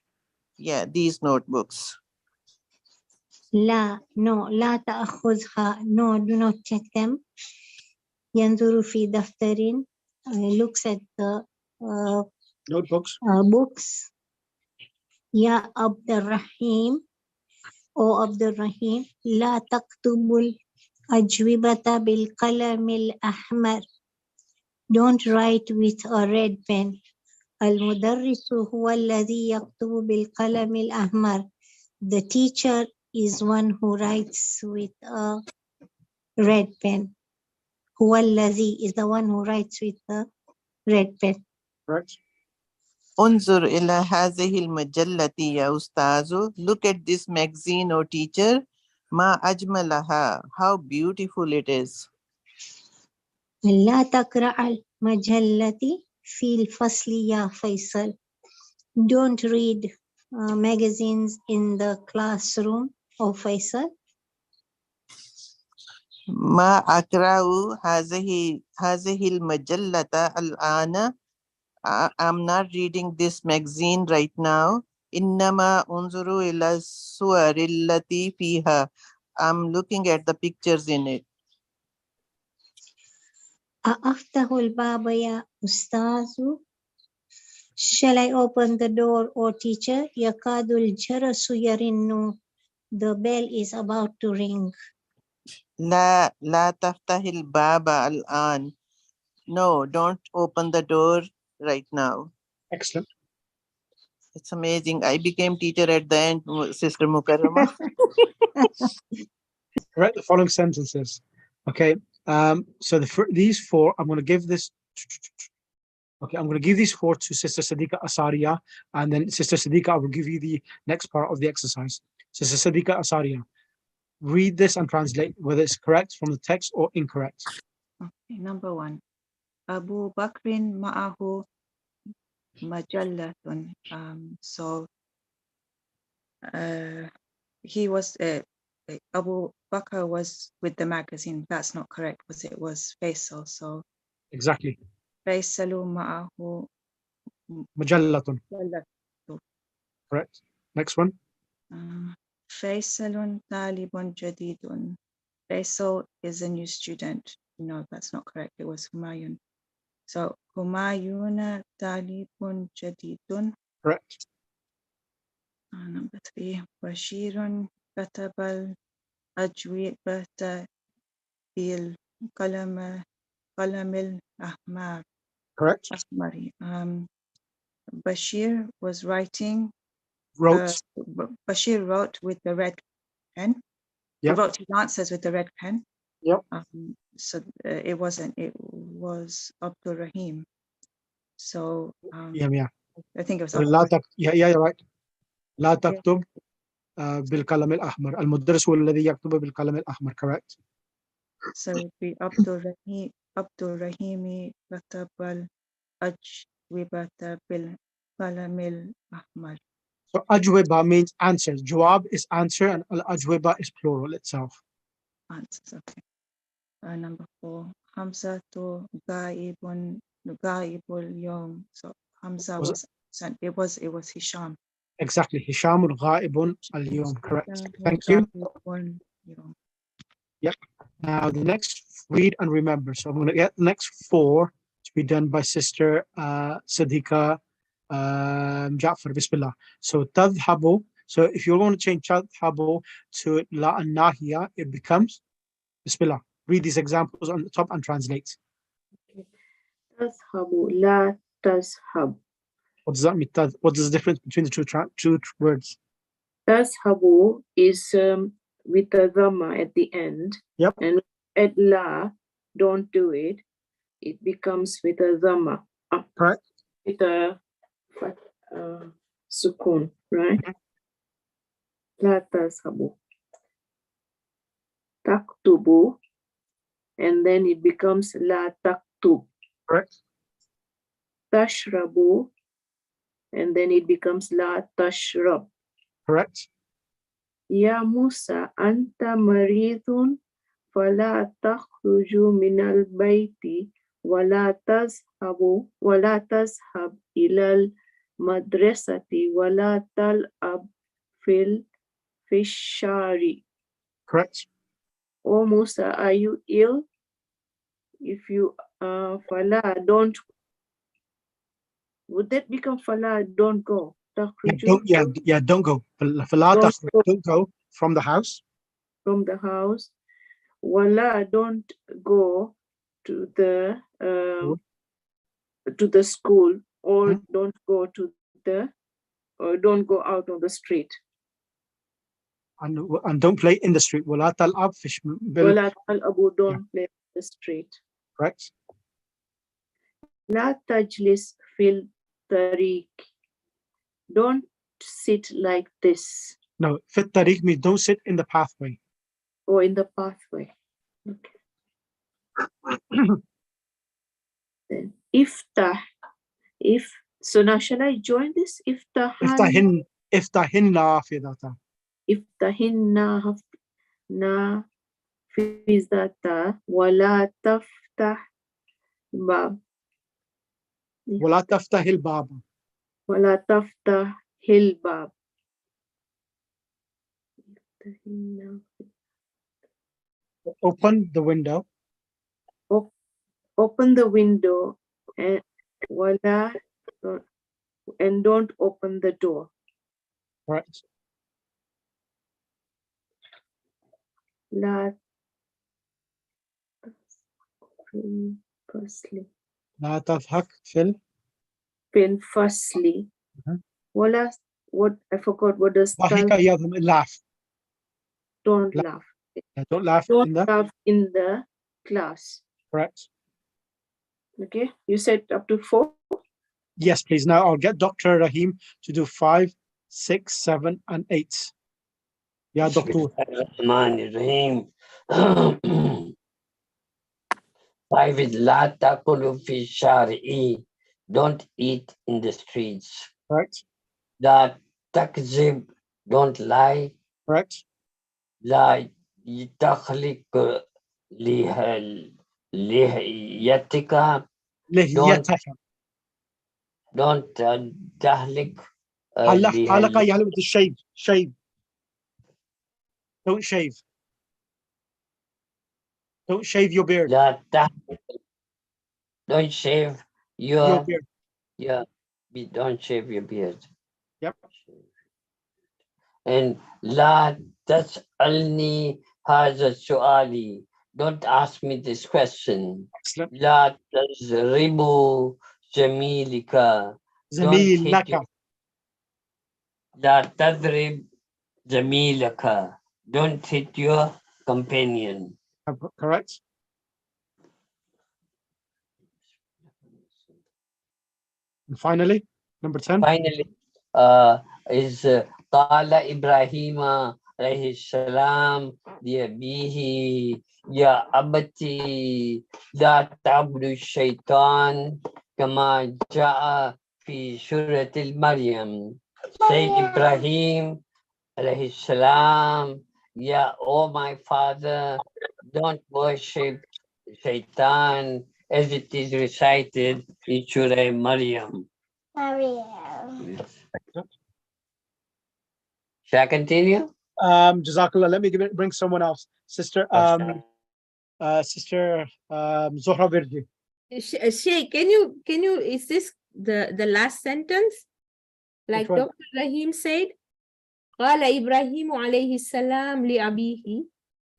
Yeah, these notebooks. لا, no, لا تأخذها. No, do not take them. ينظر في دفتر. Looks at the Notebooks. books. يا عبد الرحيم. O عبد الرحيم. لا تكتب الأجوبة بالقلم الأحمر. Don't write with a red pen. المدرس هو الذي يكتب بالقلم الأحمر. The teacher is one who writes with a red pen. هو الذي is the one who writes with a red pen. Correct. انظر إلى هذه المجلة يا أستاذ. Look at this magazine, oh teacher. ما أجملها. How beautiful it is. لا تقرأ المجلة في الفصل يا فيصل. Don't read magazines in the classroom, oh Faisal. ما أقرأ هذه المجلة الآن. I'm not reading this magazine right now. إنما أنظر إلى الصور التي فيها. I'm looking at the pictures in it. أفتح الباب يا أستاذ. Shall I open the door, oh teacher? يكاد الجرس يرن. The bell is about to ring. لا تفتح الباب الآن. No, don't open the door right now. Excellent. It's amazing. I became teacher at the end, Sister Mukarrama. Correct the following sentences. Okay. So these four, I'm going to give this. Okay, I'm going to give these four to Sister Sadiqa Asaria, and then Sister Sadiqa, I will give you the next part of the exercise. Sister Sadiqa Asaria, read this and translate whether it's correct from the text or incorrect. Okay, number 1. Abu Bakrin ma'ahu majallatun. So he was Abu Bakr was with the magazine. That's not correct because it was Faisal. So Exactly. Faisalu ma'ahu Majallatun. majallatun. Correct. Next one. Faisalun talibun jadidun. Faisal is a new student. No, that's not correct. It was Humayun. So Humayuna talibun jadidun. Correct. Number 3. Bashirun katabal ajwibata bil qalamil ahmar. Correct. Ahmari. Bashir was writing. Bashir wrote with the red pen. He wrote his answers with the red pen. Yep. So it wasn't. It was Abdul Rahim. So yeah. I think it was. Yeah, you're right. لا تكتب بالقلم الأحمر. المدرس هو الذي يكتب بالقلم الأحمر. Correct. So it would be Abdul Rahimi كتب الأجوبة بالقلم الأحمر. So ajweba means answers. Jawab is answer and al-ajweba is plural itself. Answers, okay. Number 4. Hamza to Ghaibul Yom. So Hamza was absent. It was Hisham. Exactly. Hishamul Ghaibun al-Yawm. Correct. Thank you. Yep. Now the next, read and remember. So I'm going to get the next 4 to be done by Sister Sadiqa Ja'far. Bismillah. So tadhabu. So if you're going to change tadhabu to la an-nahiya, it becomes Bismillah. Read these examples on the top and translate. Tazhabu la tazhab. What does that mean? What is the difference between the two words? Tazhabu is with a dhamma at the end. Yep. And at la, don't do it, it becomes with a dhamma, Correct. with a sukun, right? La tazhabu. Taktubu, and then it becomes la taktub. Correct. Tashrabu, and then it becomes la tashrab. Correct. Ya Musa, anta maridun, fala takhruju min al-bayti, wala tazhab ilal madrasati, wala tal'ab fishari. Correct. Oh Musa, are you ill? If you fala, don't. Would that become fala? Don't go. Don't go. Don't go from the house. From the house. Wala, don't go to the school, or don't go to or don't go out on the street. And don't play in the street. Wala tal'ab fish. Wala tal'abu, don't play in the street. Correct. La tajlis fil tariq. Don't sit like this. No, fit tariq means don't sit in the pathway. Or in the pathway. Okay. Then iftah. So now shall I join this? Iftahinna fidata. Iftahinna na fizata wala taftah bab. Wala taftahil bab. Wala taftahil bab. Open the window. Open the window and don't open the door. Right. La firstly. La tadhak fil Firstly. Wala, what I forgot. What does laugh? Don't laugh. Don't laugh. Don't laugh in the class. Correct. Okay, you said up to 4. Yes, please. Now I'll get Dr. Rahim to do 5, 6, 7, and 8. Yeah, Doctor. 5 is la takulu fi shari'i. Don't eat in the streets. Correct. La takzib, don't lie. Correct. La takhliq lihiyatika. Don't tahlik. Halaka yahlu with the shave. Don't shave. Don't shave your beard. Don't shave your beard. Yeah, don't shave your beard. Yep. And la tas'alni hadha su'ali. Don't ask me this question. Excellent. La tazribu jamilika. Don't hit you. La tadrib jamilaka. Don't hit your companion. Correct. And finally, number 10. Finally, is Qala Ibrahim alayhi salam liabihi ya abati la ta'budu shaitan kama ja'a fi surat al-Maryam. Said Ibrahim alayhi salam, yeah, oh my father, don't worship shaitan as it is recited in Surah Maryam. Shall I continue? Jazakallah. Let me bring someone else. Sister Sister Zohra Virji. Shay, can you, is this the last sentence? Like Dr. Rahim said, قال إبراهيم عليه السلام لأبيه.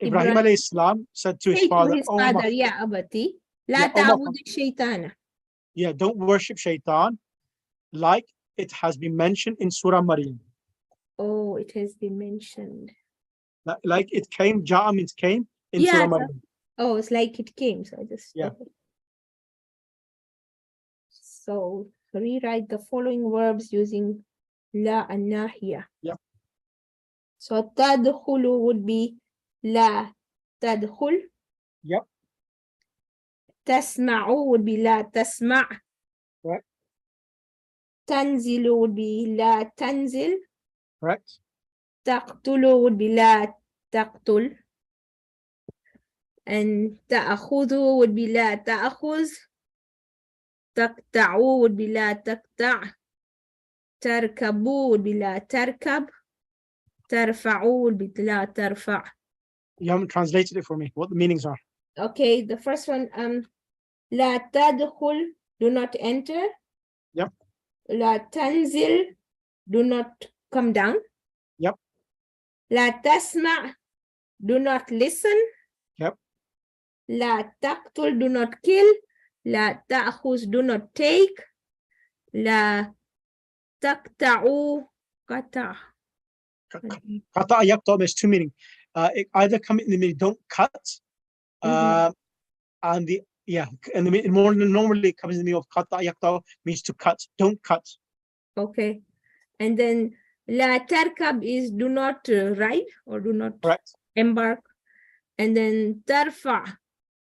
Ibrahim alayhi salam said to his father, يا أبتي لا تعبد الشيطان. Yeah, don't worship shaitan, like it has been mentioned in Surah Maryam. Oh, it has been mentioned. Like it came, Ja'a means came in Surah Maryam. Oh, it's like it came. So I just, Yeah. okay. So rewrite the following verbs using la and nahiya. Yep. So tadkhulu would be la tadkhul. Yep. Tasma'u would be la tasma'. Right. Tanzilu would be la tanzil. Correct. Taqtulu would be la taqtul. And ta'khudhu would be la ta'khuz. Taqta'u would be la taqta'. Tarkabu would be la tarkab. Tarfa'u would be la tarfa'. You haven't translated it for me. What the meanings are? Okay, the first one, la tadkhul, do not enter. Yep. La tanzil, do not come down. Yep. La tasma', do not listen. Yep. La taqtul, do not kill. La ta'khuz, do not take. La taqta'u, qata'. Qata yaqta, there's two meanings. It either come in the meaning don't cut, and the and the more normally it comes in the meaning of qata yaqta means to cut, don't cut. Okay, and then la tarkab is do not ride or do not embark, and then tarfa,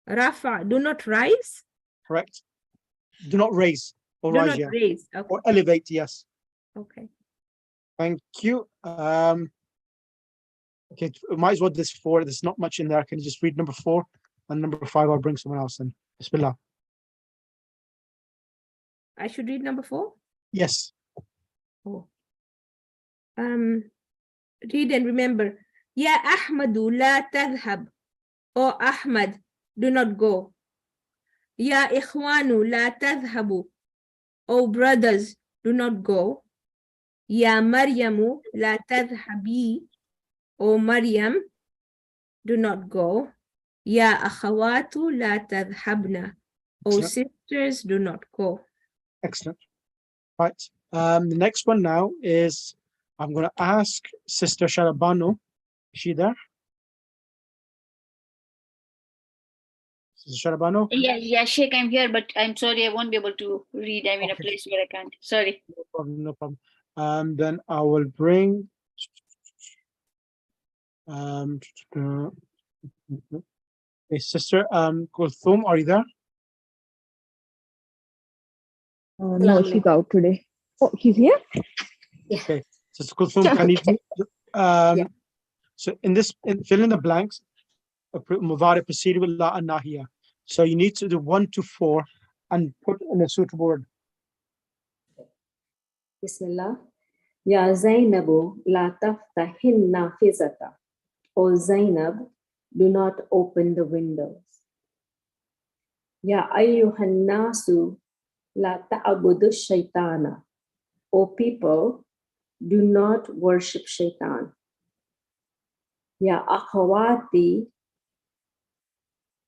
rafa, do not rise. Correct. Do not raise or Do rise, not yeah. raise. Okay. Or elevate, yes. Okay. Thank you. Okay, might as well this 4. There's not much in there. Can you just read number 4 and number 5? I'll bring someone else in. Bismillah. I should read number 4. Yes. Oh. Read and remember. Ya Ahmadu la tadhhab. Oh Ahmad, do not go. Ya Ikhwanu la tadhhabu. Oh brothers, do not go. Ya Maryamu la tadhhabi. Oh Maryam, do not go. Ya akhawatu la tadhhabna. Oh sisters, do not go. Excellent. Right. The next one now is I'm going to ask Sister Sharabano. Is she there? Sister Sharabano? Yeah, Sheikh, I'm here, but I'm sorry, I won't be able to read. I'm in a place where I can't. Sorry. No problem, no problem. Then I will bring Sister Kulthum, are you there? No, she's out today. Oh, he's here? Yeah. Okay. Sister Kulthum, can you so fill in the blanks. Mudari proceed with la and nahiya. So you need to do 1 to 4 and put in a suitable word. Bismillah. Ya Zainabu la taftahin nafizata. O Zainab, do not open the windows. Ya ayyuhan nasu la ta'budu shaitana. O people, do not worship shaitan. Ya akhawati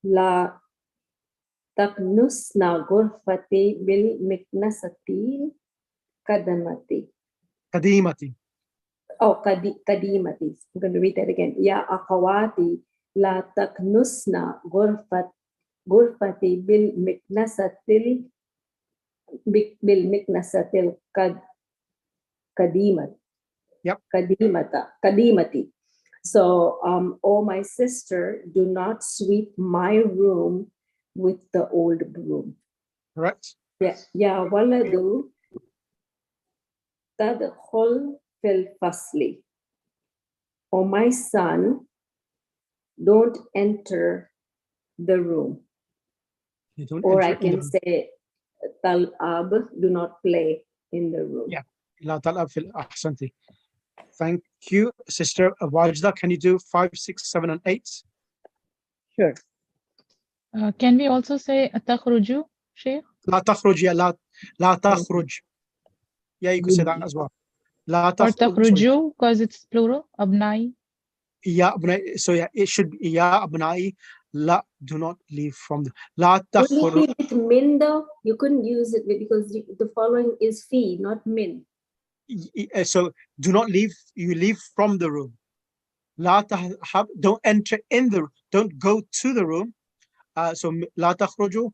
la taknusna ghurfati bil miknasati kadamati. Kadimati. Oh, kadimati. I'm going to read that again. Ya akhawati la taknusna ghurfati bil miknasatil kadimat. Yep. Kadimati. So, oh my sister, do not sweep my room with the old broom. Correct. Ya waladu tadkhul fil fasli. Oh my son, don't enter the room. Or I can say tal'ab, do not play in the room. Yeah. La tal'ab fil ahsanti. Thank you, Sister Wajda. Can you do 5, 6, 7, and 8? Sure. Can we also say takhruju, Sheikh? La takhruj, yeah, la takhruj. Yeah, you could say that as well. La Or takhruj. takhruju, because it's plural, abnai. Ya abnai. So yeah, it should be ya abnai. La, do not leave from the la takhruj. Would it be with min though? You couldn't use it because the following is fi, not min. So do not leave. You leave from the room. La tahab. Don't enter in the. Don't go to the room. So لا تخرجوا,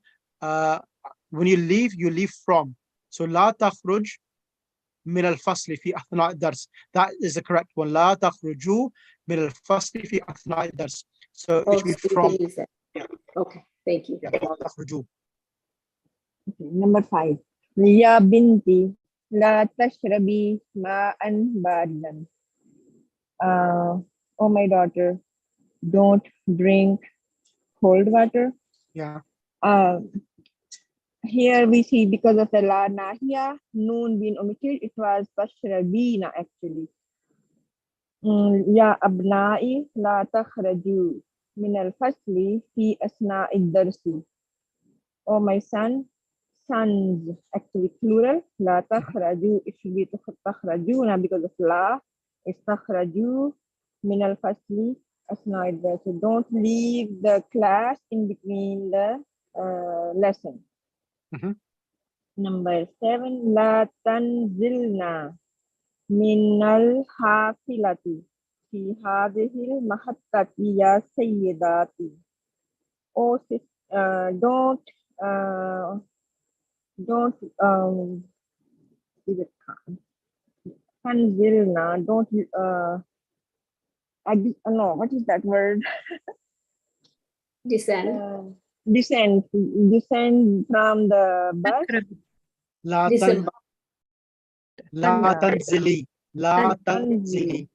when you leave from. So لا تخرج من الفصل في أثناء الدرس. That is the correct one. لا تخرجوا من الفصل في أثناء الدرس. So it should be from. Yeah. Okay, thank you. Yeah, لا تخرجوا. Number 5. يا بنتي لا تشربي ماء باردا. Oh my daughter, don't drink cold water. Yeah. Here we see because of the la nahia, noon being omitted, it was tashrabina actually. Ya abna'i la takhraju min al-fasli fi asna'i darsi. Oh my son, sons, actually plural, la takhraju, it should be takhrajuna because of la, it's takhraju min al-fasli asna'i darsi. Don't leave the class in between the lesson. Number 7, la tanzilna min al-hafilati fi hadhihi al-mahattati ya sayyidati. Oh, don't tanzilna, don't no, what is that word? Descend. Descend from the bus. لا Descend. لا تنزلي. لا تنزلي.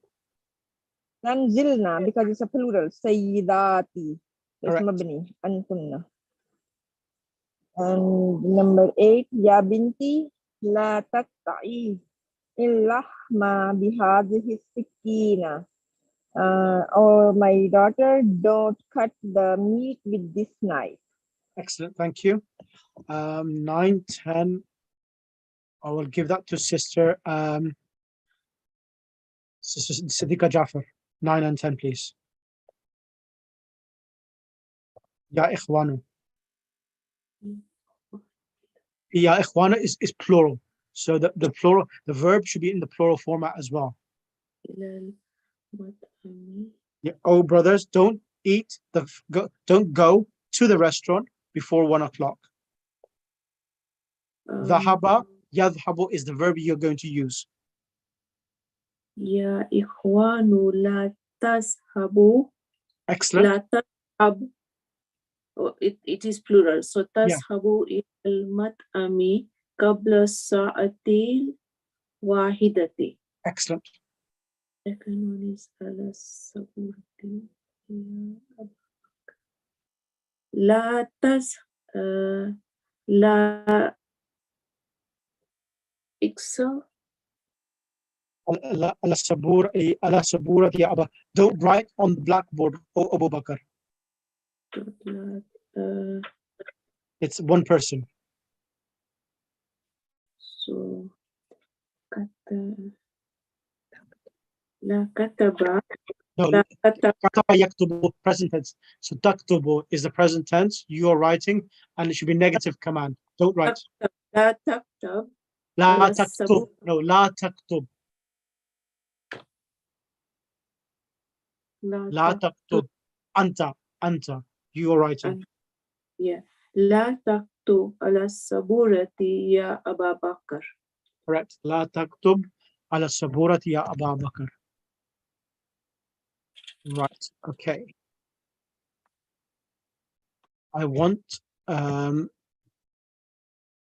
Tanzilna because it's a plural. Sayyidati. It's mabni. Antunna. And number 8, Ya binti la taqta'i illahma bihadhihi sikina. Oh, my daughter, don't cut the meat with this knife. Excellent, thank you. 9, 10. I will give that to Sister Siddiqa Jafar. 9 and 10, please. Ya ikhwanu. Ya ikhwana is plural. So the plural, the verb should be in the plural format as well. Yeah. Oh, brothers, don't go to the restaurant before 1 o'clock. Dhahaba, yadhabu is the verb you're going to use. Ya ikhwanu la tashabu. Excellent. La tashab. Oh, it is plural. So tashabu il mat'ami qabla sa'atil wahidati. Excellent. Second one is ala saburti. La tas la excel. Ala sabura ya Aba. Don't write on the blackboard, oh Abu Bakr. It's one person. So la kataba. No, kataba yaktubu, present tense. So taktubu is the present tense. You are writing, and it should be negative command. Don't write. La taktab. La taktub. No, la taktub. La taktub. Anta. You are writing. Yeah. La taktub ala saburati ya Aba Bakr. Correct. La taktub ala saburati ya Aba Bakr. Right. Okay. I want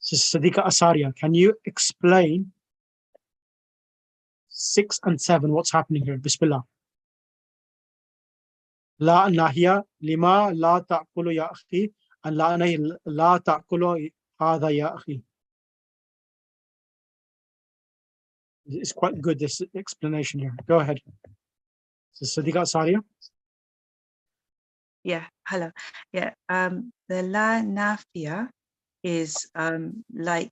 Siddiqa Asaria. Can you explain 6 and 7? What's happening here? Bismillah. La nahiya lima la ta'kulu ya akhi, and la nahi la ta'kulu hadha ya akhi. It's quite good, this explanation here. Go ahead. Siddiqa Asaria. Yeah, hello. Yeah, the la nafia is like,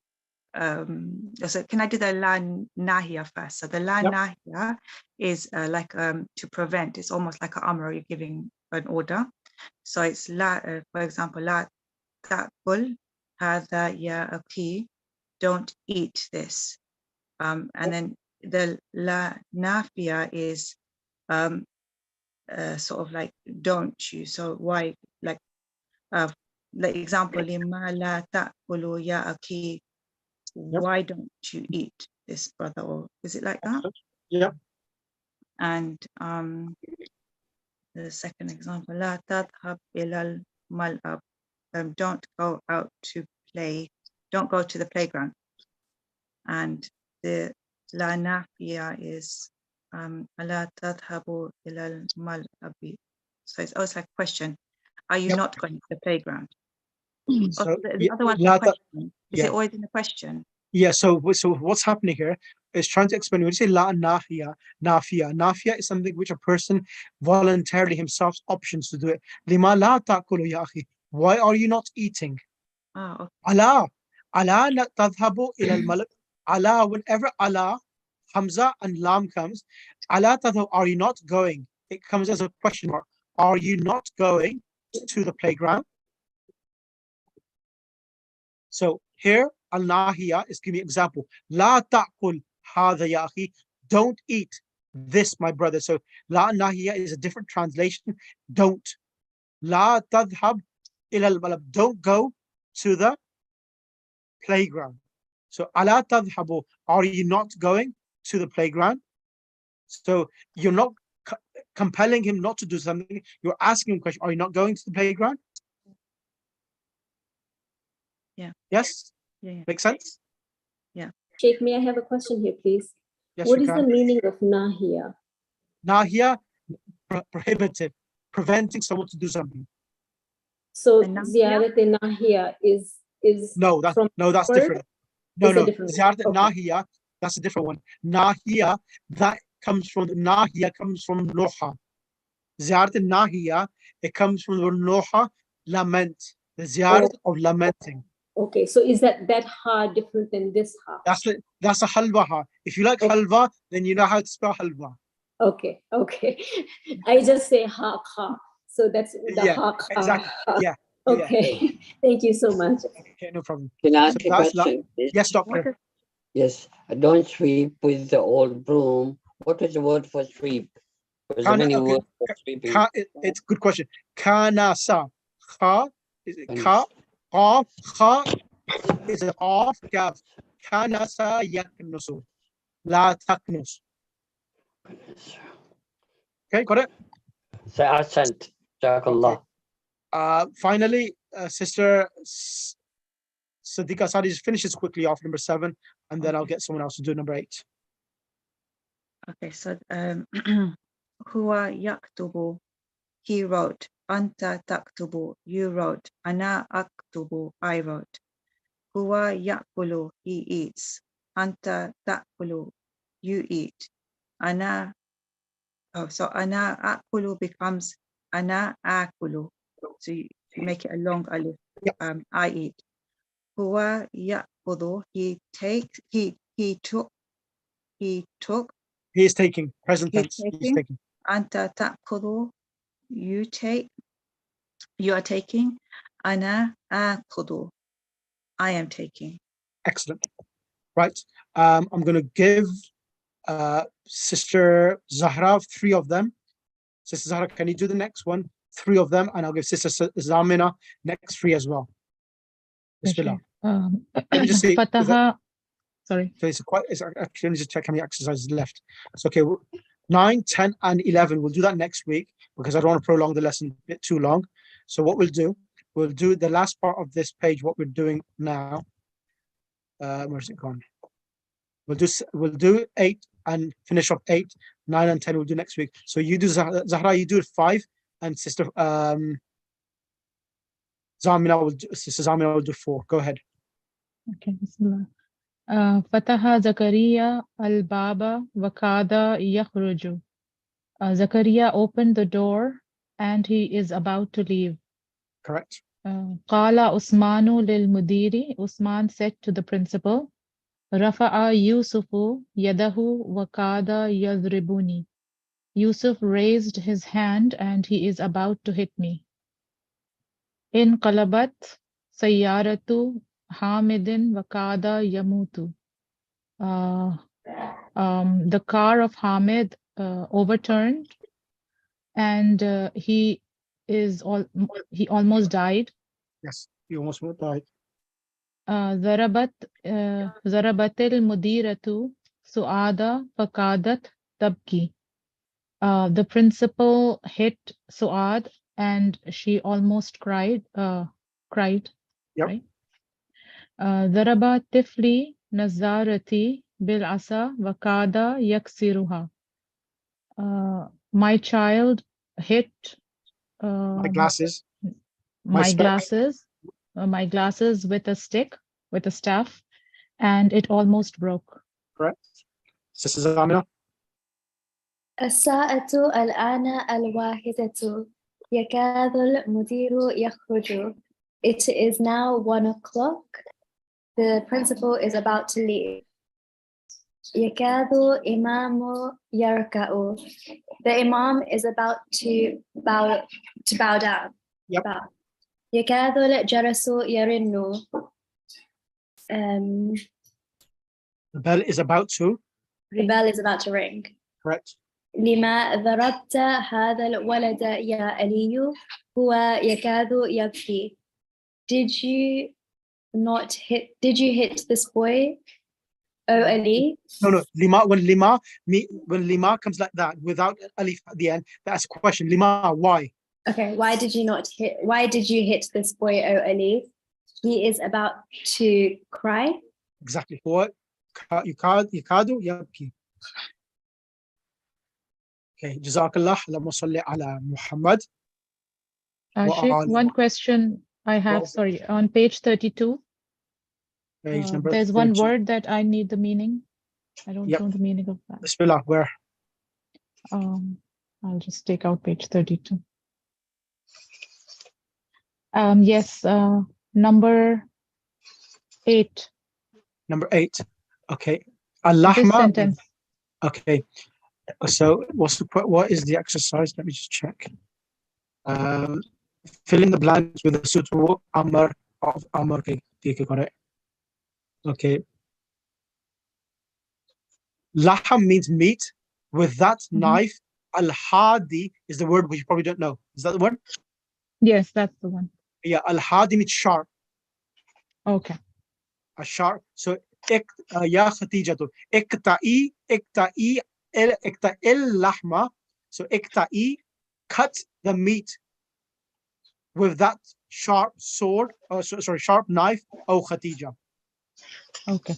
so can I do the la nahia first? So the la nahia is like to prevent. It's almost like an amr, you're giving an order. So it's la, for example, la ta'kul hadha ya akhi, don't eat this. And then the la nafia is sort of like don't you. So why, like like example, لِمَ لَا تَأْكُلُ يَا أَخِي, why don't you eat this, brother? Or is it like that? Yeah. And the second example, لا تذهب إلى الملعب, don't go out to play, don't go to the playground. And the لا نافية is ألا تذهب إلى الملعب. So it's always like a question. Are you not going to the playground? So The other one's a question. Is it always in a question? Yeah, so what's happening here is trying to explain. When you say la nafia is something which a person voluntarily himself options to do it. Lima la ta'kulu ya akhi. Why are you not eating? Okay. Ala tadhabu ila al-malak. Ala, whenever ala, hamza and lam comes, ala tadhabu, are you not going? It comes as a question mark. Are you not going to the playground? So here, al-nahiya is giving me an example. La ta'kul hadha ya akhi. Don't eat this, my brother. So la nahiya is a different translation. Don't. La tadhab ila al-balab. Don't go to the playground. So ala tadhabu, are you not going to the playground? So you're not compelling him not to do something. You're asking him a question. Are you not going to the playground? Yeah. Yes? Yeah. Makes sense? Yeah. Sheikh, may I have a question here, please? Yes, What you is can. the meaning of nahiya? Nahiya, prohibited, preventing someone to do something. So ziyarat nahiya is no, that's word? different. No, It's a no, different ziyarat one. nahiya, that's a different one. Nahiya, that comes from nahiya, comes from noha. Ziyarat nahiya, it comes from the noha, lament, the ziyarat of lamenting. Okay, so is that ha different than this ha? That's a halwa ha. If you like halwa, then you know how to spell halwa. Okay, okay. I just say ha ha. So that's the ha. Exactly. Yeah. Okay. Thank you so much. Okay, no problem. Can I ask a question, please? Yes, doctor. Yes. Don't sweep with the old broom. What is the word for sweep? There's so many words for sweeping. It's a good question. Kanasa. Kha is it ka? Qaf. Kha is it off? Kaf. Kanasa yaknusu. La taknus. Okay, got it? So accent. Jazakallah. Finally, Sister Sadiqa Sadi, just finishes quickly off number 7, and then I'll get someone else to do number 8. Okay, so Huwa yaktubu, he wrote. Anta taktubu, you wrote. Ana aktubu, I wrote. Huwa yakulu, he eats. Anta takulu, you eat. Ana, so ana akulu becomes ana akulu. So you make it a long alif. I eat. Huwa yakudu, he takes, he took. He is taking, present tense. He's taking. Anta ta'khudhu, you take, you are taking. Ana akhudhu, I am taking. Excellent. Right. I'm going to give Sister Zahra 3 of them. Sister Zahra, can you do the next one? 3 of them, and I'll give Sister Zamina next 3 as well. Bismillah. Let me just see. Fataha. Sorry. So it's actually, let me just check how many exercises left. So, okay, 9, 10, and 11. We'll do that next week because I don't want to prolong the lesson a bit too long. So what we'll do the last part of this page, what we're doing now. Where's it gone? We'll do 8 and finish off 8, 9, and 10. We'll do next week. So you do Zahra, you do 5, and Sister Zamina will do 4. Go ahead. Okay, Bismillah. Fataha Zakaria al-Baba Wakada Yakhruju. Zakaria opened the door and he is about to leave. Correct. Qala Usmanu lil Mudiri. Usman said to the principal, Rafa'a Yusufu yadahu Wakada yadribuni. Yusuf raised his hand and he is about to hit me. In Qalabat Sayyaratu Hamidin Wakada Yamutu. The car of Hamid overturned and he almost died. Yes, you almost went right. ضربت المديرة سعاد فكادت تبكي. The principal hit Suad and she almost cried. Cried. Yep. Right? ضرب طفلي نظارتي بالعصا وكاد يكسرها. My child hit My glasses. my specs. glasses with a stick, with a staff, and it almost broke. Correct. Sister Zamina. الساعة الآن 1:00 يكاد المدير يخرج. It is now 1:00. The principal is about to leave. يكاد إمام يركع. The imam is about to bow down. Yep. Bow. يكاد الجرس يرن. The bell is about to. The bell is about to ring. Correct. لما ضربت هذا الولد يا علي هو يكاد يبكي. Did you hit this boy, oh Ali? No. When lima comes like that without alif at the end, that's a question. Lima, why? Okay, why did you hit this boy, oh Ali? He is about to cry. Exactly. What? Yukadu yabki. Okay. Jazakallah. Allahumma salli ala Muhammad. Sheikh, one question I have, sorry, on page 32. Page number there's 32. one word that I need the meaning. I don't know the meaning of that. Bismillah, where? I'll just take out page 32. Yes, number 8. Number 8. Okay. This Allahma. sentence. Okay. So what is the exercise? Let me just check. Fill in the blanks with a suitable amr of amr. Okay, got it. Okay. Laham means meat. With that knife, al-hadi is the word which you probably don't know. Is that the one? Yes, that's the one. Yeah, al-hadi means sharp. Okay. A sharp. So ya Khatijatu, ikta'i lahma. So ikta'i, cut the meat with that sharp sword, sharp knife, oh Khatija. Okay.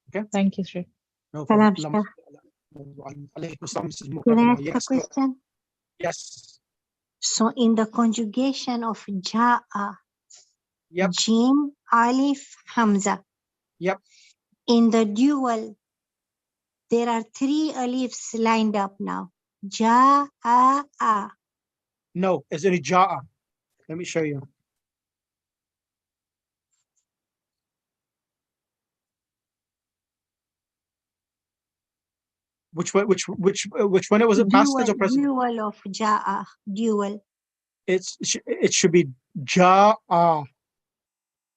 Okay. Thank you, Sheikh. No Salam, problem. Can I ask a question? Yes. So in the conjugation of ja'a, Yep. jim, alif, hamza. Yep. In the dual, there are 3 alifs lined up now. Ja'a. No, it's only ja'a. Let me show you. Which one it was? It past tense or present? Dual of ja'a. Dual. It should be ja'a.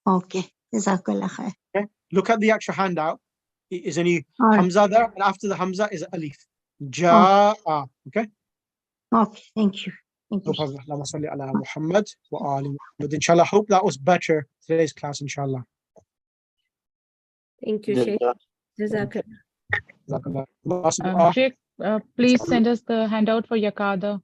Okay. Jazakallah khair. Okay. Look at the actual handout. It is only All hamza there, and after the hamza is alif. Ja'a. Okay. Okay. Thank you. Thank No you. problem. Allahumma salli ala Muhammad wa ali Muhammad. Inshallah, hope that was better today's class. Inshallah. Thank you, Sheikh. Jazakallah. Jazakallah. Sheikh, please send us the handout for Yakada.